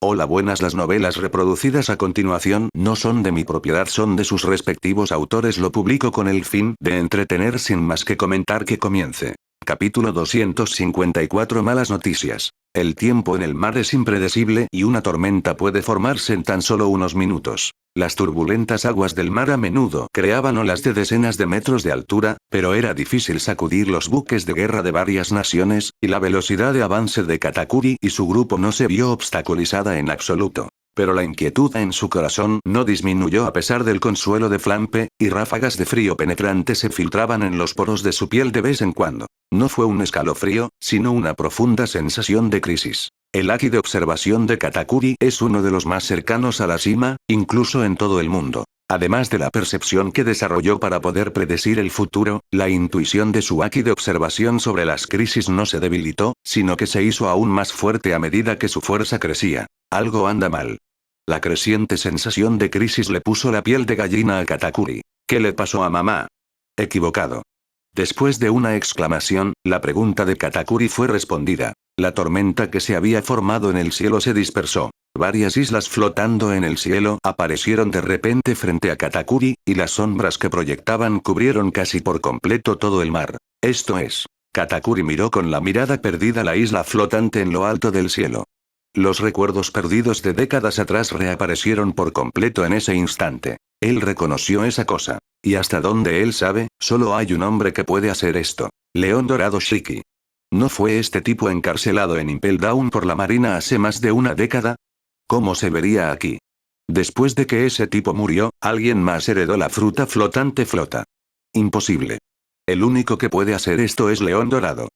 Hola, buenas. Las novelas reproducidas a continuación no son de mi propiedad, son de sus respectivos autores. Lo publico con el fin de entretener. Sin más que comentar, que comience. Capítulo 254. Malas noticias. El tiempo en el mar es impredecible y una tormenta puede formarse en tan solo unos minutos. Las turbulentas aguas del mar a menudo creaban olas de decenas de metros de altura, pero era difícil sacudir los buques de guerra de varias naciones, y la velocidad de avance de Katakuri y su grupo no se vio obstaculizada en absoluto. Pero la inquietud en su corazón no disminuyó a pesar del consuelo de Flampe, y ráfagas de frío penetrante se filtraban en los poros de su piel de vez en cuando. No fue un escalofrío, sino una profunda sensación de crisis. El haki de observación de Katakuri es uno de los más cercanos a la cima, incluso en todo el mundo. Además de la percepción que desarrolló para poder predecir el futuro, la intuición de su haki de observación sobre las crisis no se debilitó, sino que se hizo aún más fuerte a medida que su fuerza crecía. Algo anda mal. La creciente sensación de crisis le puso la piel de gallina a Katakuri. ¿Qué le pasó a mamá? Equivocado. Después de una exclamación, la pregunta de Katakuri fue respondida. La tormenta que se había formado en el cielo se dispersó. Varias islas flotando en el cielo aparecieron de repente frente a Katakuri, y las sombras que proyectaban cubrieron casi por completo todo el mar. Esto es. Katakuri miró con la mirada perdida la isla flotante en lo alto del cielo. Los recuerdos perdidos de décadas atrás reaparecieron por completo en ese instante. Él reconoció esa cosa. Y hasta donde él sabe, solo hay un hombre que puede hacer esto. León Dorado Shiki. ¿No fue este tipo encarcelado en Impel Down por la Marina hace más de una década? ¿Cómo se vería aquí? Después de que ese tipo murió, alguien más heredó la fruta flotante flota. Imposible. El único que puede hacer esto es León Dorado.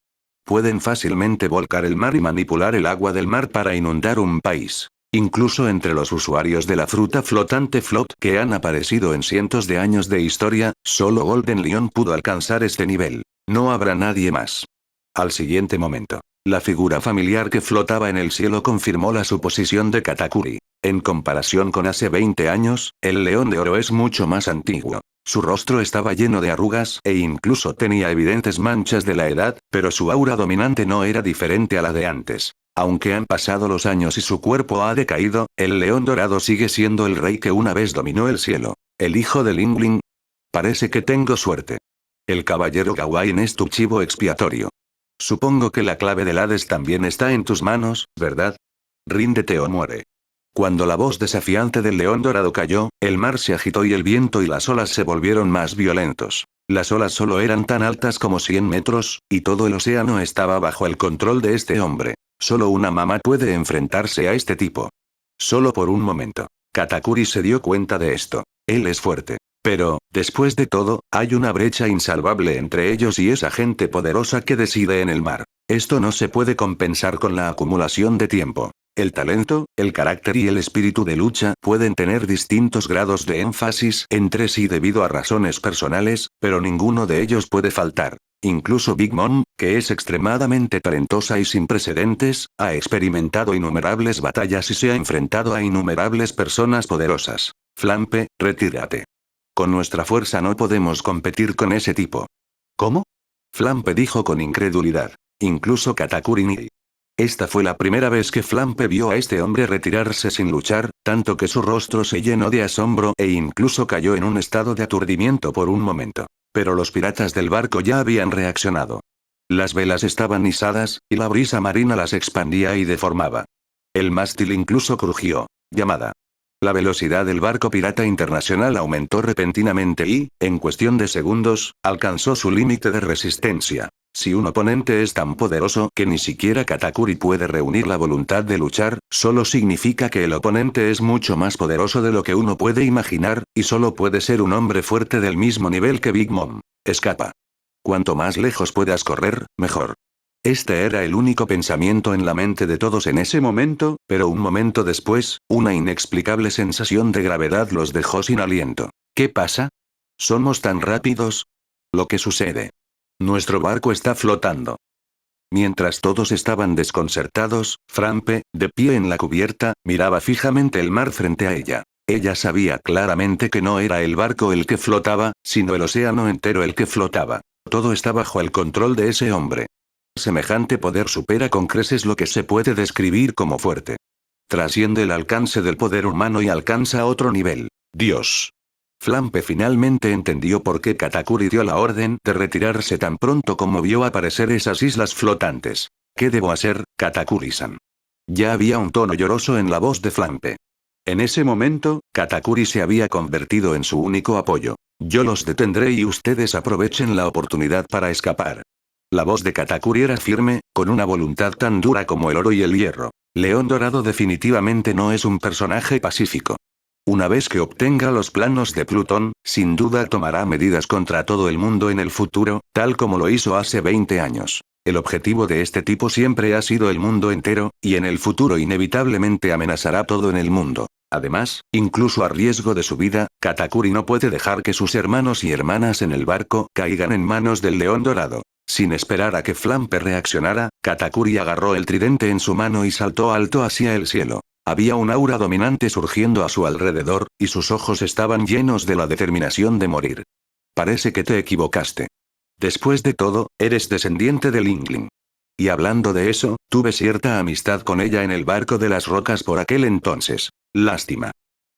Pueden fácilmente volcar el mar y manipular el agua del mar para inundar un país. Incluso entre los usuarios de la fruta flotante Flot que han aparecido en cientos de años de historia, solo Golden Lion pudo alcanzar este nivel. No habrá nadie más. Al siguiente momento, la figura familiar que flotaba en el cielo confirmó la suposición de Katakuri. En comparación con hace 20 años, el león de oro es mucho más antiguo. Su rostro estaba lleno de arrugas e incluso tenía evidentes manchas de la edad, pero su aura dominante no era diferente a la de antes. Aunque han pasado los años y su cuerpo ha decaído, el león dorado sigue siendo el rey que una vez dominó el cielo. El hijo de Lingling. Parece que tengo suerte. El caballero Gawain es tu chivo expiatorio. Supongo que la clave del Hades también está en tus manos, ¿verdad? Ríndete o muere. Cuando la voz desafiante del león dorado cayó, el mar se agitó y el viento y las olas se volvieron más violentos. Las olas solo eran tan altas como 100 metros, y todo el océano estaba bajo el control de este hombre. Solo una mamá puede enfrentarse a este tipo. Solo por un momento. Katakuri se dio cuenta de esto. Él es fuerte. Pero, después de todo, hay una brecha insalvable entre ellos y esa gente poderosa que decide en el mar. Esto no se puede compensar con la acumulación de tiempo. El talento, el carácter y el espíritu de lucha pueden tener distintos grados de énfasis entre sí debido a razones personales, pero ninguno de ellos puede faltar. Incluso Big Mom, que es extremadamente talentosa y sin precedentes, ha experimentado innumerables batallas y se ha enfrentado a innumerables personas poderosas. Flampe, retírate. Con nuestra fuerza no podemos competir con ese tipo. ¿Cómo? Flampe dijo con incredulidad. Incluso Katakuri ni. Esta fue la primera vez que Flampe vio a este hombre retirarse sin luchar, tanto que su rostro se llenó de asombro e incluso cayó en un estado de aturdimiento por un momento. Pero los piratas del barco ya habían reaccionado. Las velas estaban izadas, y la brisa marina las expandía y deformaba. El mástil incluso crujió. Llamada. La velocidad del barco pirata internacional aumentó repentinamente y, en cuestión de segundos, alcanzó su límite de resistencia. Si un oponente es tan poderoso que ni siquiera Katakuri puede reunir la voluntad de luchar, solo significa que el oponente es mucho más poderoso de lo que uno puede imaginar, y solo puede ser un hombre fuerte del mismo nivel que Big Mom. Escapa. Cuanto más lejos puedas correr, mejor. Este era el único pensamiento en la mente de todos en ese momento, pero un momento después, una inexplicable sensación de gravedad los dejó sin aliento. ¿Qué pasa? ¿Somos tan rápidos? Lo que sucede. Nuestro barco está flotando. Mientras todos estaban desconcertados, Flampe, de pie en la cubierta, miraba fijamente el mar frente a ella. Ella sabía claramente que no era el barco el que flotaba, sino el océano entero el que flotaba. Todo está bajo el control de ese hombre. Semejante poder supera con creces lo que se puede describir como fuerte. Trasciende el alcance del poder humano y alcanza otro nivel. Dios. Flampe finalmente entendió por qué Katakuri dio la orden de retirarse tan pronto como vio aparecer esas islas flotantes. ¿Qué debo hacer, Katakuri-san? Ya había un tono lloroso en la voz de Flampe. En ese momento, Katakuri se había convertido en su único apoyo. Yo los detendré y ustedes aprovechen la oportunidad para escapar. La voz de Katakuri era firme, con una voluntad tan dura como el oro y el hierro. León Dorado definitivamente no es un personaje pacífico. Una vez que obtenga los planos de Plutón, sin duda tomará medidas contra todo el mundo en el futuro, tal como lo hizo hace 20 años. El objetivo de este tipo siempre ha sido el mundo entero, y en el futuro inevitablemente amenazará todo en el mundo. Además, incluso a riesgo de su vida, Katakuri no puede dejar que sus hermanos y hermanas en el barco caigan en manos del León Dorado. Sin esperar a que Flampe reaccionara, Katakuri agarró el tridente en su mano y saltó alto hacia el cielo. Había un aura dominante surgiendo a su alrededor, y sus ojos estaban llenos de la determinación de morir. Parece que te equivocaste. Después de todo, eres descendiente del Inkling. Y hablando de eso, tuve cierta amistad con ella en el barco de las rocas por aquel entonces. Lástima.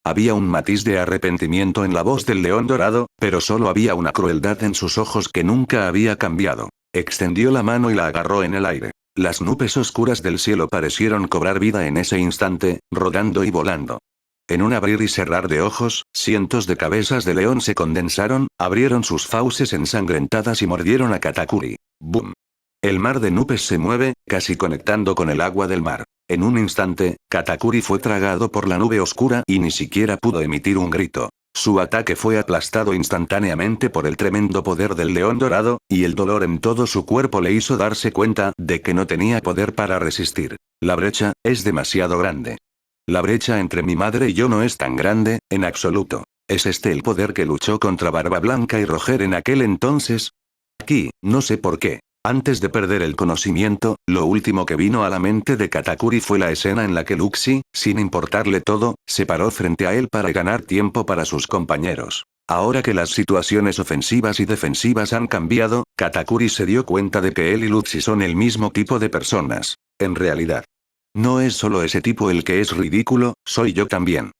Había un matiz de arrepentimiento en la voz del León Dorado, pero solo había una crueldad en sus ojos que nunca había cambiado. Extendió la mano y la agarró en el aire. Las nubes oscuras del cielo parecieron cobrar vida en ese instante, rodando y volando. En un abrir y cerrar de ojos, cientos de cabezas de león se condensaron, abrieron sus fauces ensangrentadas y mordieron a Katakuri. ¡Bum! El mar de nubes se mueve, casi conectando con el agua del mar. En un instante, Katakuri fue tragado por la nube oscura y ni siquiera pudo emitir un grito. Su ataque fue aplastado instantáneamente por el tremendo poder del León Dorado, y el dolor en todo su cuerpo le hizo darse cuenta de que no tenía poder para resistir. La brecha es demasiado grande. La brecha entre mi madre y yo no es tan grande, en absoluto. ¿Es este el poder que luchó contra Barba Blanca y Roger en aquel entonces? Aquí, no sé por qué. Antes de perder el conocimiento, lo último que vino a la mente de Katakuri fue la escena en la que Luxi, sin importarle todo, se paró frente a él para ganar tiempo para sus compañeros. Ahora que las situaciones ofensivas y defensivas han cambiado, Katakuri se dio cuenta de que él y Luxi son el mismo tipo de personas. En realidad. No es solo ese tipo el que es ridículo, soy yo también.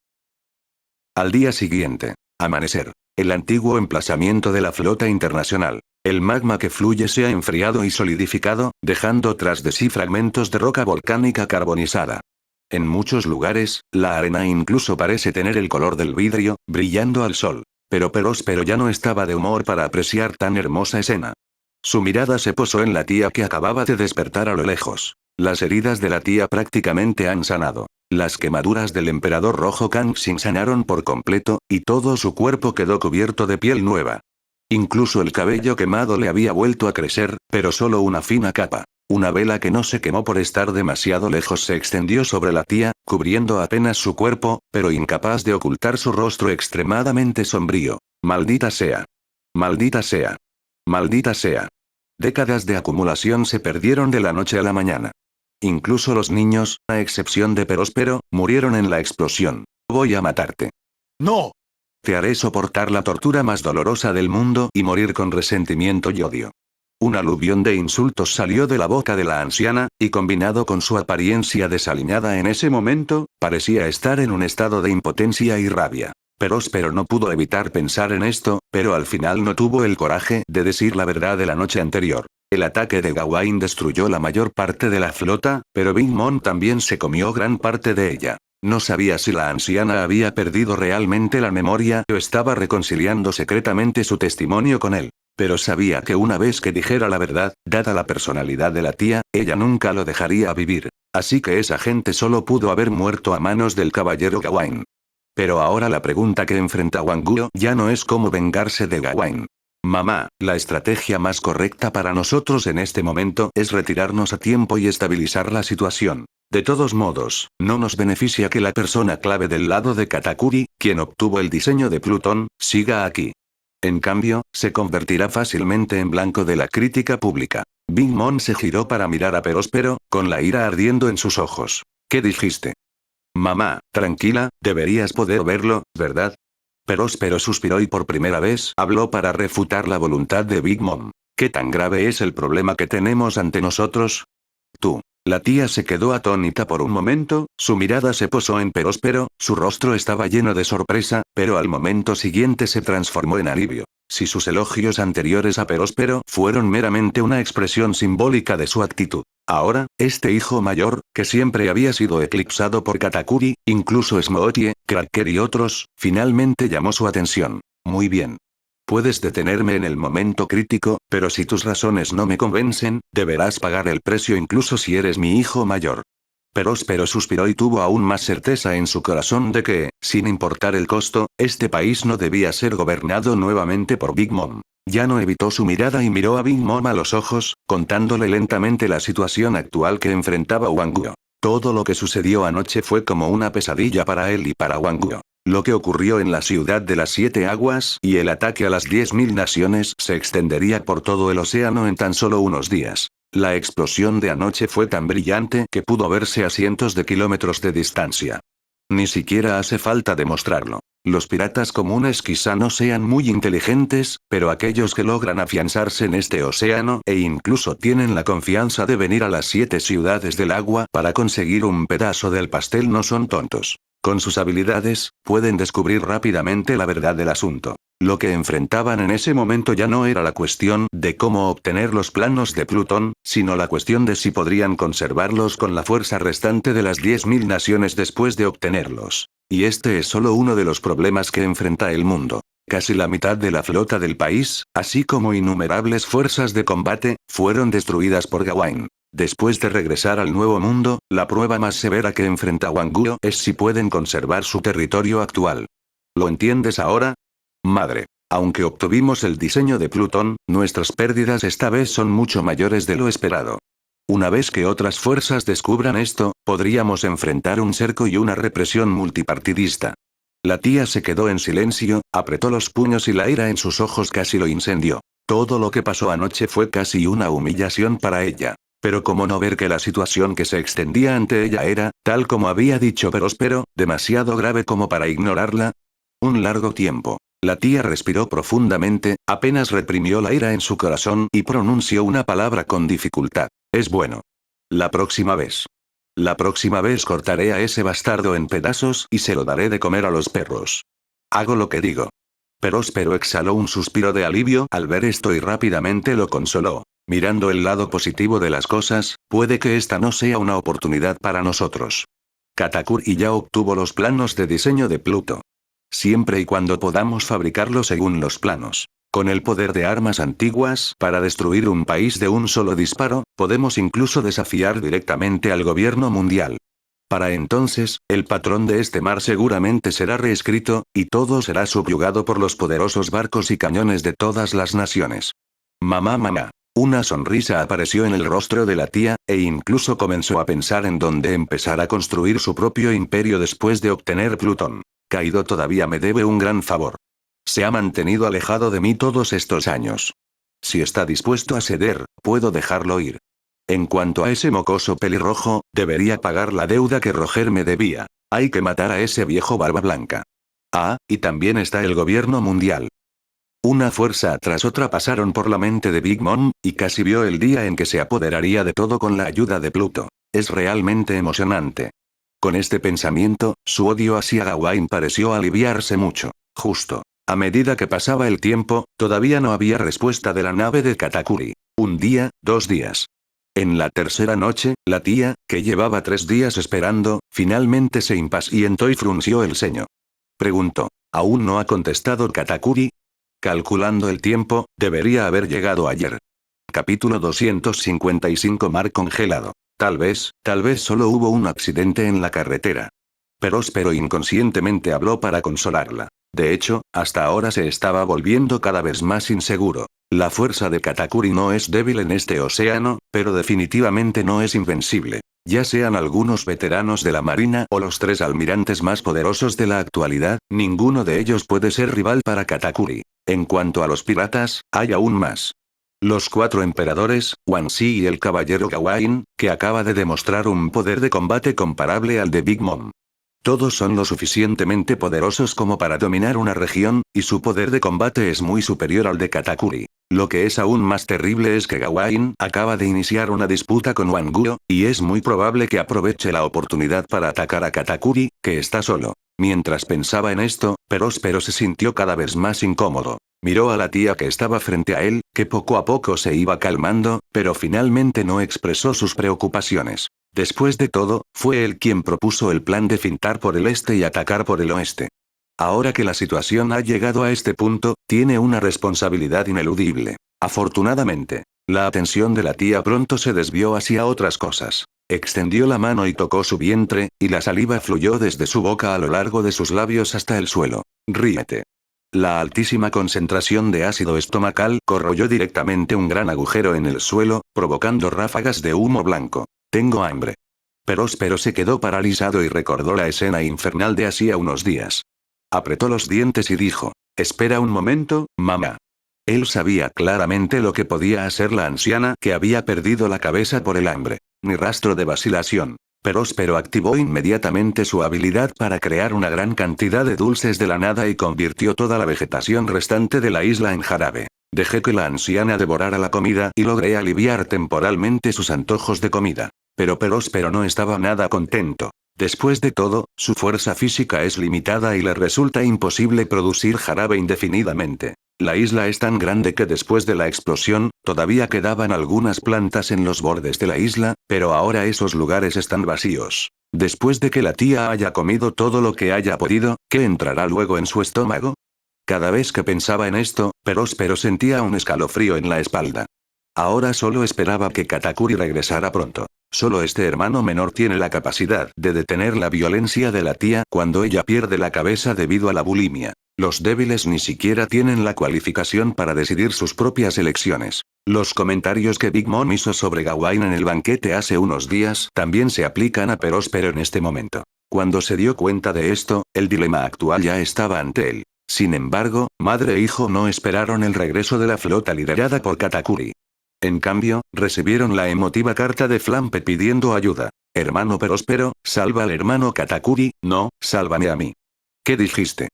Al día siguiente. Amanecer. El antiguo emplazamiento de la flota internacional. El magma que fluye se ha enfriado y solidificado, dejando tras de sí fragmentos de roca volcánica carbonizada. En muchos lugares, la arena incluso parece tener el color del vidrio, brillando al sol. Pero Próspero ya no estaba de humor para apreciar tan hermosa escena. Su mirada se posó en la tía que acababa de despertar a lo lejos. Las heridas de la tía prácticamente han sanado. Las quemaduras del emperador rojo Kangxing sanaron por completo, y todo su cuerpo quedó cubierto de piel nueva. Incluso el cabello quemado le había vuelto a crecer, pero solo una fina capa. Una vela que no se quemó por estar demasiado lejos se extendió sobre la tía, cubriendo apenas su cuerpo, pero incapaz de ocultar su rostro extremadamente sombrío. Maldita sea. Maldita sea. Maldita sea. Décadas de acumulación se perdieron de la noche a la mañana. Incluso los niños, a excepción de Próspero, murieron en la explosión. Voy a matarte. ¡No! Te haré soportar la tortura más dolorosa del mundo y morir con resentimiento y odio. Un aluvión de insultos salió de la boca de la anciana, y combinado con su apariencia desaliñada en ese momento, parecía estar en un estado de impotencia y rabia. Próspero no pudo evitar pensar en esto, pero al final no tuvo el coraje de decir la verdad de la noche anterior. El ataque de Gawain destruyó la mayor parte de la flota, pero Big Mom también se comió gran parte de ella. No sabía si la anciana había perdido realmente la memoria o estaba reconciliando secretamente su testimonio con él. Pero sabía que una vez que dijera la verdad, dada la personalidad de la tía, ella nunca lo dejaría vivir. Así que esa gente solo pudo haber muerto a manos del caballero Gawain. Pero ahora la pregunta que enfrenta Wang Guo ya no es cómo vengarse de Gawain. Mamá, la estrategia más correcta para nosotros en este momento es retirarnos a tiempo y estabilizar la situación. De todos modos, no nos beneficia que la persona clave del lado de Katakuri, quien obtuvo el diseño de Plutón, siga aquí. En cambio, se convertirá fácilmente en blanco de la crítica pública. Big Mom se giró para mirar a Próspero, con la ira ardiendo en sus ojos. ¿Qué dijiste? Mamá, tranquila, deberías poder verlo, ¿verdad? Próspero suspiró y por primera vez habló para refutar la voluntad de Big Mom. ¿Qué tan grave es el problema que tenemos ante nosotros? Tú. La tía se quedó atónita por un momento, su mirada se posó en Próspero, su rostro estaba lleno de sorpresa, pero al momento siguiente se transformó en alivio. Si sus elogios anteriores a Próspero fueron meramente una expresión simbólica de su actitud, ahora, este hijo mayor, que siempre había sido eclipsado por Katakuri, incluso Smoothie, Cracker y otros, finalmente llamó su atención. Muy bien. Puedes detenerme en el momento crítico, pero si tus razones no me convencen, deberás pagar el precio incluso si eres mi hijo mayor. Próspero suspiró y tuvo aún más certeza en su corazón de que, sin importar el costo, este país no debía ser gobernado nuevamente por Big Mom. Ya no evitó su mirada y miró a Big Mom a los ojos, contándole lentamente la situación actual que enfrentaba Wanguo. Todo lo que sucedió anoche fue como una pesadilla para él y para Wanguo. Lo que ocurrió en la ciudad de las 7 aguas y el ataque a las 10.000 naciones se extendería por todo el océano en tan solo unos días. La explosión de anoche fue tan brillante que pudo verse a cientos de kilómetros de distancia. Ni siquiera hace falta demostrarlo. Los piratas comunes quizá no sean muy inteligentes, pero aquellos que logran afianzarse en este océano e incluso tienen la confianza de venir a las 7 ciudades del agua para conseguir un pedazo del pastel no son tontos. Con sus habilidades, pueden descubrir rápidamente la verdad del asunto. Lo que enfrentaban en ese momento ya no era la cuestión de cómo obtener los planos de Plutón, sino la cuestión de si podrían conservarlos con la fuerza restante de las 10.000 naciones después de obtenerlos. Y este es solo uno de los problemas que enfrenta el mundo. Casi la mitad de la flota del país, así como innumerables fuerzas de combate, fueron destruidas por Gawain. Después de regresar al Nuevo Mundo, la prueba más severa que enfrenta Wanguo es si pueden conservar su territorio actual. ¿Lo entiendes ahora? Madre. Aunque obtuvimos el diseño de Plutón, nuestras pérdidas esta vez son mucho mayores de lo esperado. Una vez que otras fuerzas descubran esto, podríamos enfrentar un cerco y una represión multipartidista. La tía se quedó en silencio, apretó los puños y la ira en sus ojos casi lo incendió. Todo lo que pasó anoche fue casi una humillación para ella. Pero cómo no ver que la situación que se extendía ante ella era, tal como había dicho Próspero, demasiado grave como para ignorarla. Un largo tiempo. La tía respiró profundamente, apenas reprimió la ira en su corazón y pronunció una palabra con dificultad. Es bueno. La próxima vez. La próxima vez cortaré a ese bastardo en pedazos y se lo daré de comer a los perros. Hago lo que digo. Próspero exhaló un suspiro de alivio al ver esto y rápidamente lo consoló. Mirando el lado positivo de las cosas, puede que esta no sea una oportunidad para nosotros. Katakuri ya obtuvo los planos de diseño de Pluto. Siempre y cuando podamos fabricarlo según los planos. Con el poder de armas antiguas para destruir un país de un solo disparo, podemos incluso desafiar directamente al gobierno mundial. Para entonces, el patrón de este mar seguramente será reescrito, y todo será subyugado por los poderosos barcos y cañones de todas las naciones. Mamá. Una sonrisa apareció en el rostro de la tía, e incluso comenzó a pensar en dónde empezar a construir su propio imperio después de obtener Plutón. Kaido todavía me debe un gran favor. Se ha mantenido alejado de mí todos estos años. Si está dispuesto a ceder, puedo dejarlo ir. En cuanto a ese mocoso pelirrojo, debería pagar la deuda que Roger me debía. Hay que matar a ese viejo barba blanca. Ah, y también está el gobierno mundial. Una fuerza tras otra pasaron por la mente de Big Mom, y casi vio el día en que se apoderaría de todo con la ayuda de Pluto. Es realmente emocionante. Con este pensamiento, su odio hacia Gawain pareció aliviarse mucho. Justo. A medida que pasaba el tiempo, todavía no había respuesta de la nave de Katakuri. Un día, 2 días. En la tercera noche, la tía, que llevaba 3 días esperando, finalmente se impacientó y frunció el ceño. Preguntó. ¿Aún no ha contestado Katakuri? Calculando el tiempo, debería haber llegado ayer. Capítulo 255. Mar congelado. Tal vez solo hubo un accidente en la carretera. Próspero inconscientemente habló para consolarla. De hecho, hasta ahora se estaba volviendo cada vez más inseguro. La fuerza de Katakuri no es débil en este océano, pero definitivamente no es invencible. Ya sean algunos veteranos de la marina o los 3 almirantes más poderosos de la actualidad, ninguno de ellos puede ser rival para Katakuri. En cuanto a los piratas, hay aún más. Los 4 emperadores, Wan Xi y el caballero Gawain, que acaba de demostrar un poder de combate comparable al de Big Mom. Todos son lo suficientemente poderosos como para dominar una región, y su poder de combate es muy superior al de Katakuri. Lo que es aún más terrible es que Gawain acaba de iniciar una disputa con Wanguo, y es muy probable que aproveche la oportunidad para atacar a Katakuri, que está solo. Mientras pensaba en esto, Próspero se sintió cada vez más incómodo. Miró a la tía que estaba frente a él, que poco a poco se iba calmando, pero finalmente no expresó sus preocupaciones. Después de todo, fue él quien propuso el plan de fintar por el este y atacar por el oeste. Ahora que la situación ha llegado a este punto, tiene una responsabilidad ineludible. Afortunadamente, la atención de la tía pronto se desvió hacia otras cosas. Extendió la mano y tocó su vientre, y la saliva fluyó desde su boca a lo largo de sus labios hasta el suelo. Ríete. La altísima concentración de ácido estomacal corroyó directamente un gran agujero en el suelo, provocando ráfagas de humo blanco. Tengo hambre. Próspero se quedó paralizado y recordó la escena infernal de hacía unos días. Apretó los dientes y dijo, «Espera un momento, mamá». Él sabía claramente lo que podía hacer la anciana que había perdido la cabeza por el hambre. Ni rastro de vacilación. Próspero activó inmediatamente su habilidad para crear una gran cantidad de dulces de la nada y convirtió toda la vegetación restante de la isla en jarabe. Dejé que la anciana devorara la comida y logré aliviar temporalmente sus antojos de comida. Pero Próspero no estaba nada contento. Después de todo, su fuerza física es limitada y le resulta imposible producir jarabe indefinidamente. La isla es tan grande que después de la explosión, todavía quedaban algunas plantas en los bordes de la isla, pero ahora esos lugares están vacíos. Después de que la tía haya comido todo lo que haya podido, ¿qué entrará luego en su estómago? Cada vez que pensaba en esto, Próspero sentía un escalofrío en la espalda. Ahora solo esperaba que Katakuri regresara pronto. Solo este hermano menor tiene la capacidad de detener la violencia de la tía cuando ella pierde la cabeza debido a la bulimia. Los débiles ni siquiera tienen la cualificación para decidir sus propias elecciones. Los comentarios que Big Mom hizo sobre Gawain en el banquete hace unos días también se aplican a Próspero en este momento. Cuando se dio cuenta de esto, el dilema actual ya estaba ante él. Sin embargo, madre e hijo no esperaron el regreso de la flota liderada por Katakuri. En cambio, recibieron la emotiva carta de Flampe pidiendo ayuda. Hermano Próspero, salva al hermano Katakuri, no, sálvame a mí. ¿Qué dijiste?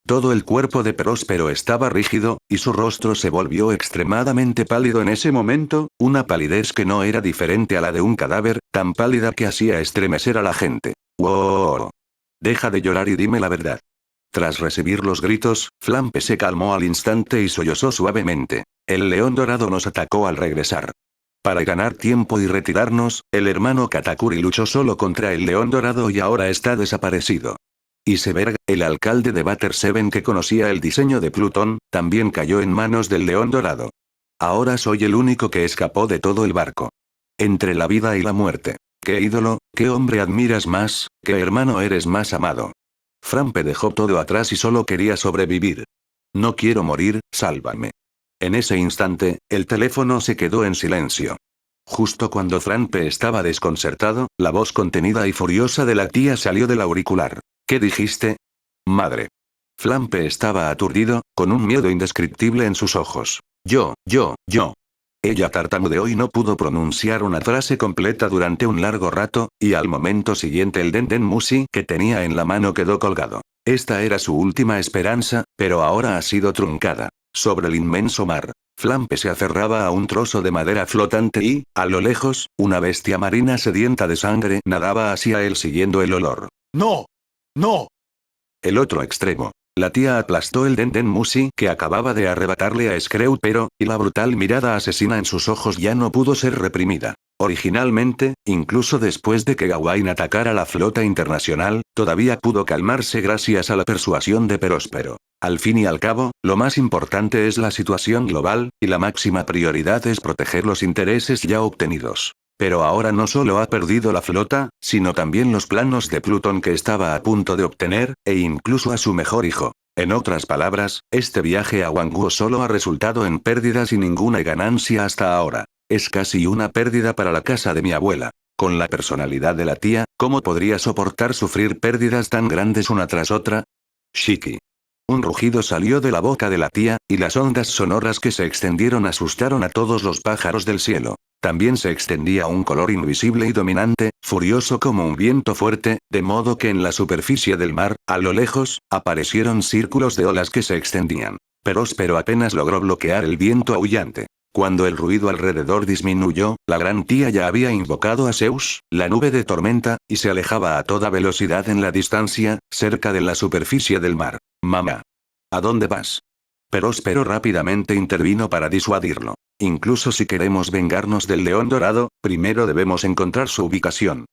Todo el cuerpo de Próspero estaba rígido, y su rostro se volvió extremadamente pálido en ese momento, una palidez que no era diferente a la de un cadáver, tan pálida que hacía estremecer a la gente. ¡Wow! Deja de llorar y dime la verdad. Tras recibir los gritos, Flampe se calmó al instante y sollozó suavemente. El león dorado nos atacó al regresar. Para ganar tiempo y retirarnos, el hermano Katakuri luchó solo contra el león dorado y ahora está desaparecido. Iceberg, el alcalde de Butter Seven que conocía el diseño de Plutón, también cayó en manos del león dorado. Ahora soy el único que escapó de todo el barco. Entre la vida y la muerte. ¿Qué ídolo, qué hombre admiras más, qué hermano eres más amado? Flampe dejó todo atrás y solo quería sobrevivir. No quiero morir, sálvame. En ese instante, el teléfono se quedó en silencio. Justo cuando Flampe estaba desconcertado, la voz contenida y furiosa de la tía salió del auricular. ¿Qué dijiste? Madre. Flampe estaba aturdido, con un miedo indescriptible en sus ojos. Yo. Ella tartamudeó y no pudo pronunciar una frase completa durante un largo rato, y al momento siguiente el Denden Mushi que tenía en la mano quedó colgado. Esta era su última esperanza, pero ahora ha sido truncada. Sobre el inmenso mar, Flampe se aferraba a un trozo de madera flotante y, a lo lejos, una bestia marina sedienta de sangre nadaba hacia él siguiendo el olor. ¡No! ¡No! El otro extremo. La tía aplastó el Denden Mushi que acababa de arrebatarle a Screw y la brutal mirada asesina en sus ojos ya no pudo ser reprimida. Originalmente, incluso después de que Gawain atacara la flota internacional, todavía pudo calmarse gracias a la persuasión de Próspero. Al fin y al cabo, lo más importante es la situación global, y la máxima prioridad es proteger los intereses ya obtenidos. Pero ahora no solo ha perdido la flota, sino también los planos de Plutón que estaba a punto de obtener, e incluso a su mejor hijo. En otras palabras, este viaje a Wanguo solo ha resultado en pérdidas y ninguna ganancia hasta ahora. Es casi una pérdida para la casa de mi abuela. Con la personalidad de la tía, ¿cómo podría soportar sufrir pérdidas tan grandes una tras otra? Shiki. Un rugido salió de la boca de la tía, y las ondas sonoras que se extendieron asustaron a todos los pájaros del cielo. También se extendía un color invisible y dominante, furioso como un viento fuerte, de modo que en la superficie del mar, a lo lejos, aparecieron círculos de olas que se extendían. Pero apenas logró bloquear el viento aullante. Cuando el ruido alrededor disminuyó, la gran tía ya había invocado a Zeus, la nube de tormenta, y se alejaba a toda velocidad en la distancia, cerca de la superficie del mar. Mamá. ¿A dónde vas? Pero rápidamente intervino para disuadirlo. Incluso si queremos vengarnos del león dorado, primero debemos encontrar su ubicación.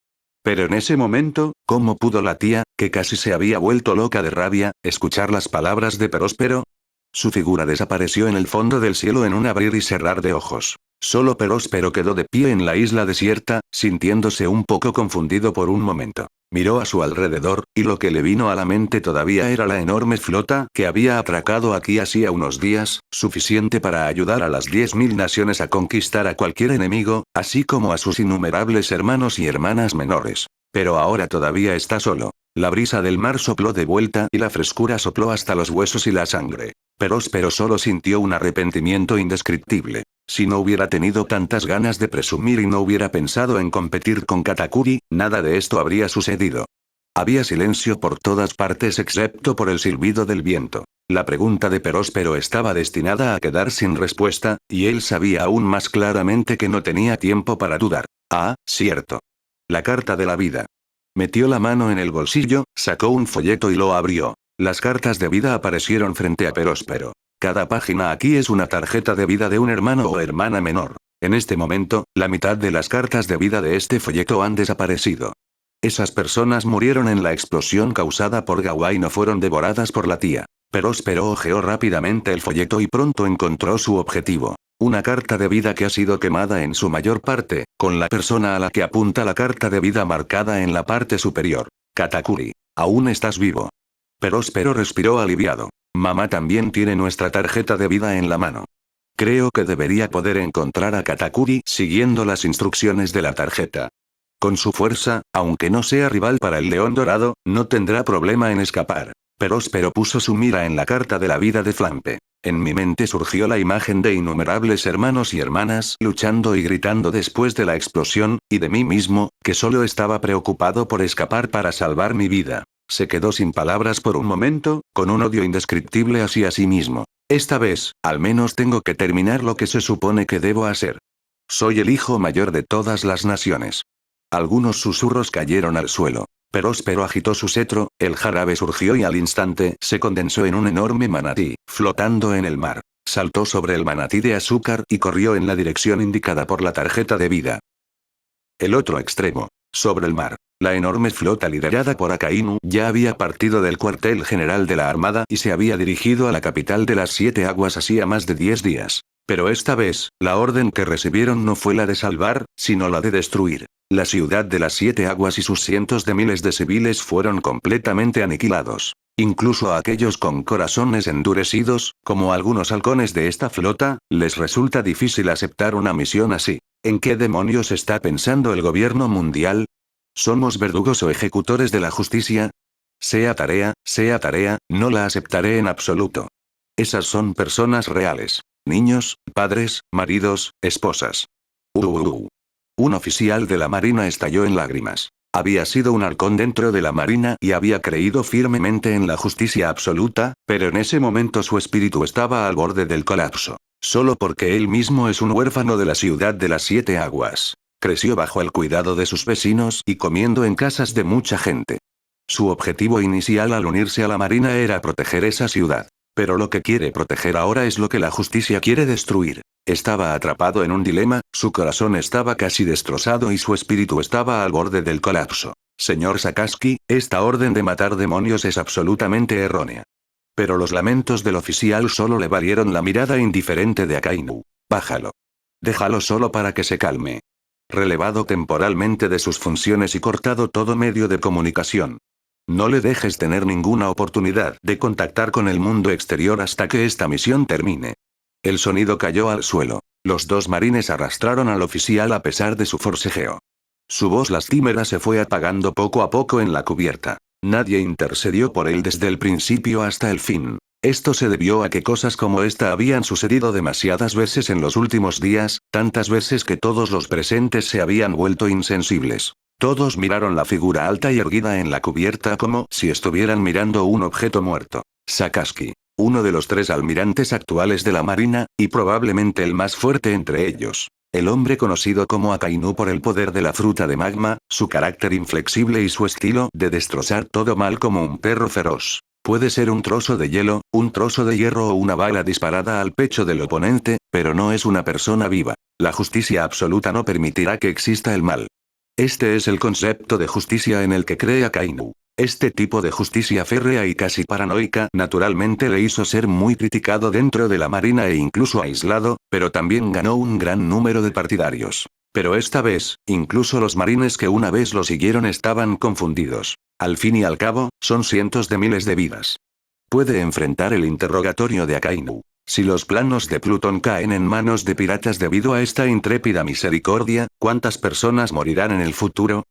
Pero en ese momento, ¿cómo pudo la tía, que casi se había vuelto loca de rabia, escuchar las palabras de Próspero? Su figura desapareció en el fondo del cielo en un abrir y cerrar de ojos. Solo Próspero quedó de pie en la isla desierta, sintiéndose un poco confundido por un momento. Miró a su alrededor, y lo que le vino a la mente todavía era la enorme flota que había atracado aquí hacía unos días, suficiente para ayudar a las 10.000 naciones a conquistar a cualquier enemigo, así como a sus innumerables hermanos y hermanas menores. Pero ahora todavía está solo. La brisa del mar sopló de vuelta y la frescura sopló hasta los huesos y la sangre. Próspero solo sintió un arrepentimiento indescriptible. Si no hubiera tenido tantas ganas de presumir y no hubiera pensado en competir con Katakuri, nada de esto habría sucedido. Había silencio por todas partes excepto por el silbido del viento. La pregunta de Próspero estaba destinada a quedar sin respuesta, y él sabía aún más claramente que no tenía tiempo para dudar. Ah, cierto. La carta de la vida. Metió la mano en el bolsillo, sacó un folleto y lo abrió. Las cartas de vida aparecieron frente a Próspero. Cada página aquí es una tarjeta de vida de un hermano o hermana menor. En este momento, la mitad de las cartas de vida de este folleto han desaparecido. Esas personas murieron en la explosión causada por Gawa y no fueron devoradas por la tía. Próspero hojeó rápidamente el folleto y pronto encontró su objetivo. Una carta de vida que ha sido quemada en su mayor parte, con la persona a la que apunta la carta de vida marcada en la parte superior. Katakuri. Aún estás vivo. Próspero respiró aliviado. Mamá también tiene nuestra tarjeta de vida en la mano. Creo que debería poder encontrar a Katakuri siguiendo las instrucciones de la tarjeta. Con su fuerza, aunque no sea rival para el león dorado, no tendrá problema en escapar. Próspero puso su mira en la carta de la vida de Flampe. En mi mente surgió la imagen de innumerables hermanos y hermanas luchando y gritando después de la explosión, y de mí mismo, que solo estaba preocupado por escapar para salvar mi vida. Se quedó sin palabras por un momento, con un odio indescriptible hacia sí mismo. Esta vez, al menos tengo que terminar lo que se supone que debo hacer. Soy el hijo mayor de todas las naciones. Algunos susurros cayeron al suelo. Próspero agitó su cetro, el jarabe surgió y al instante se condensó en un enorme manatí, flotando en el mar. Saltó sobre el manatí de azúcar y corrió en la dirección indicada por la tarjeta de vida. El otro extremo. Sobre el mar. La enorme flota liderada por Akainu ya había partido del cuartel general de la Armada y se había dirigido a la capital de las 7 aguas hacía más de 10 días. Pero esta vez, la orden que recibieron no fue la de salvar, sino la de destruir. La ciudad de las 7 aguas y sus cientos de miles de civiles fueron completamente aniquilados. Incluso a aquellos con corazones endurecidos, como algunos halcones de esta flota, les resulta difícil aceptar una misión así. ¿En qué demonios está pensando el gobierno mundial? ¿Somos verdugos o ejecutores de la justicia? Sea tarea, no la aceptaré en absoluto. Esas son personas reales. Niños, padres, maridos, esposas. Un oficial de la marina estalló en lágrimas. Había sido un halcón dentro de la marina y había creído firmemente en la justicia absoluta, pero en ese momento su espíritu estaba al borde del colapso. Solo porque él mismo es un huérfano de la ciudad de las 7 aguas. Creció bajo el cuidado de sus vecinos y comiendo en casas de mucha gente. Su objetivo inicial al unirse a la marina era proteger esa ciudad. Pero lo que quiere proteger ahora es lo que la justicia quiere destruir. Estaba atrapado en un dilema, su corazón estaba casi destrozado y su espíritu estaba al borde del colapso. Señor Sakazuki, esta orden de matar demonios es absolutamente errónea. Pero los lamentos del oficial solo le valieron la mirada indiferente de Akainu. Bájalo. Déjalo solo para que se calme. Relevado temporalmente de sus funciones y cortado todo medio de comunicación. No le dejes tener ninguna oportunidad de contactar con el mundo exterior hasta que esta misión termine. El sonido cayó al suelo. Los dos marines arrastraron al oficial a pesar de su forcejeo. Su voz lastimera se fue apagando poco a poco en la cubierta. Nadie intercedió por él desde el principio hasta el fin. Esto se debió a que cosas como esta habían sucedido demasiadas veces en los últimos días, tantas veces que todos los presentes se habían vuelto insensibles. Todos miraron la figura alta y erguida en la cubierta como si estuvieran mirando un objeto muerto. Sakazuki, uno de los 3 almirantes actuales de la Marina, y probablemente el más fuerte entre ellos. El hombre conocido como Akainu por el poder de la fruta de magma, su carácter inflexible y su estilo de destrozar todo mal como un perro feroz. Puede ser un trozo de hielo, un trozo de hierro o una bala disparada al pecho del oponente, pero no es una persona viva. La justicia absoluta no permitirá que exista el mal. Este es el concepto de justicia en el que cree Akainu. Este tipo de justicia férrea y casi paranoica naturalmente le hizo ser muy criticado dentro de la Marina e incluso aislado, pero también ganó un gran número de partidarios. Pero esta vez, incluso los marines que una vez lo siguieron estaban confundidos. Al fin y al cabo, son cientos de miles de vidas. Puede enfrentar el interrogatorio de Akainu. Si los planos de Plutón caen en manos de piratas debido a esta intrépida misericordia, ¿cuántas personas morirán en el futuro?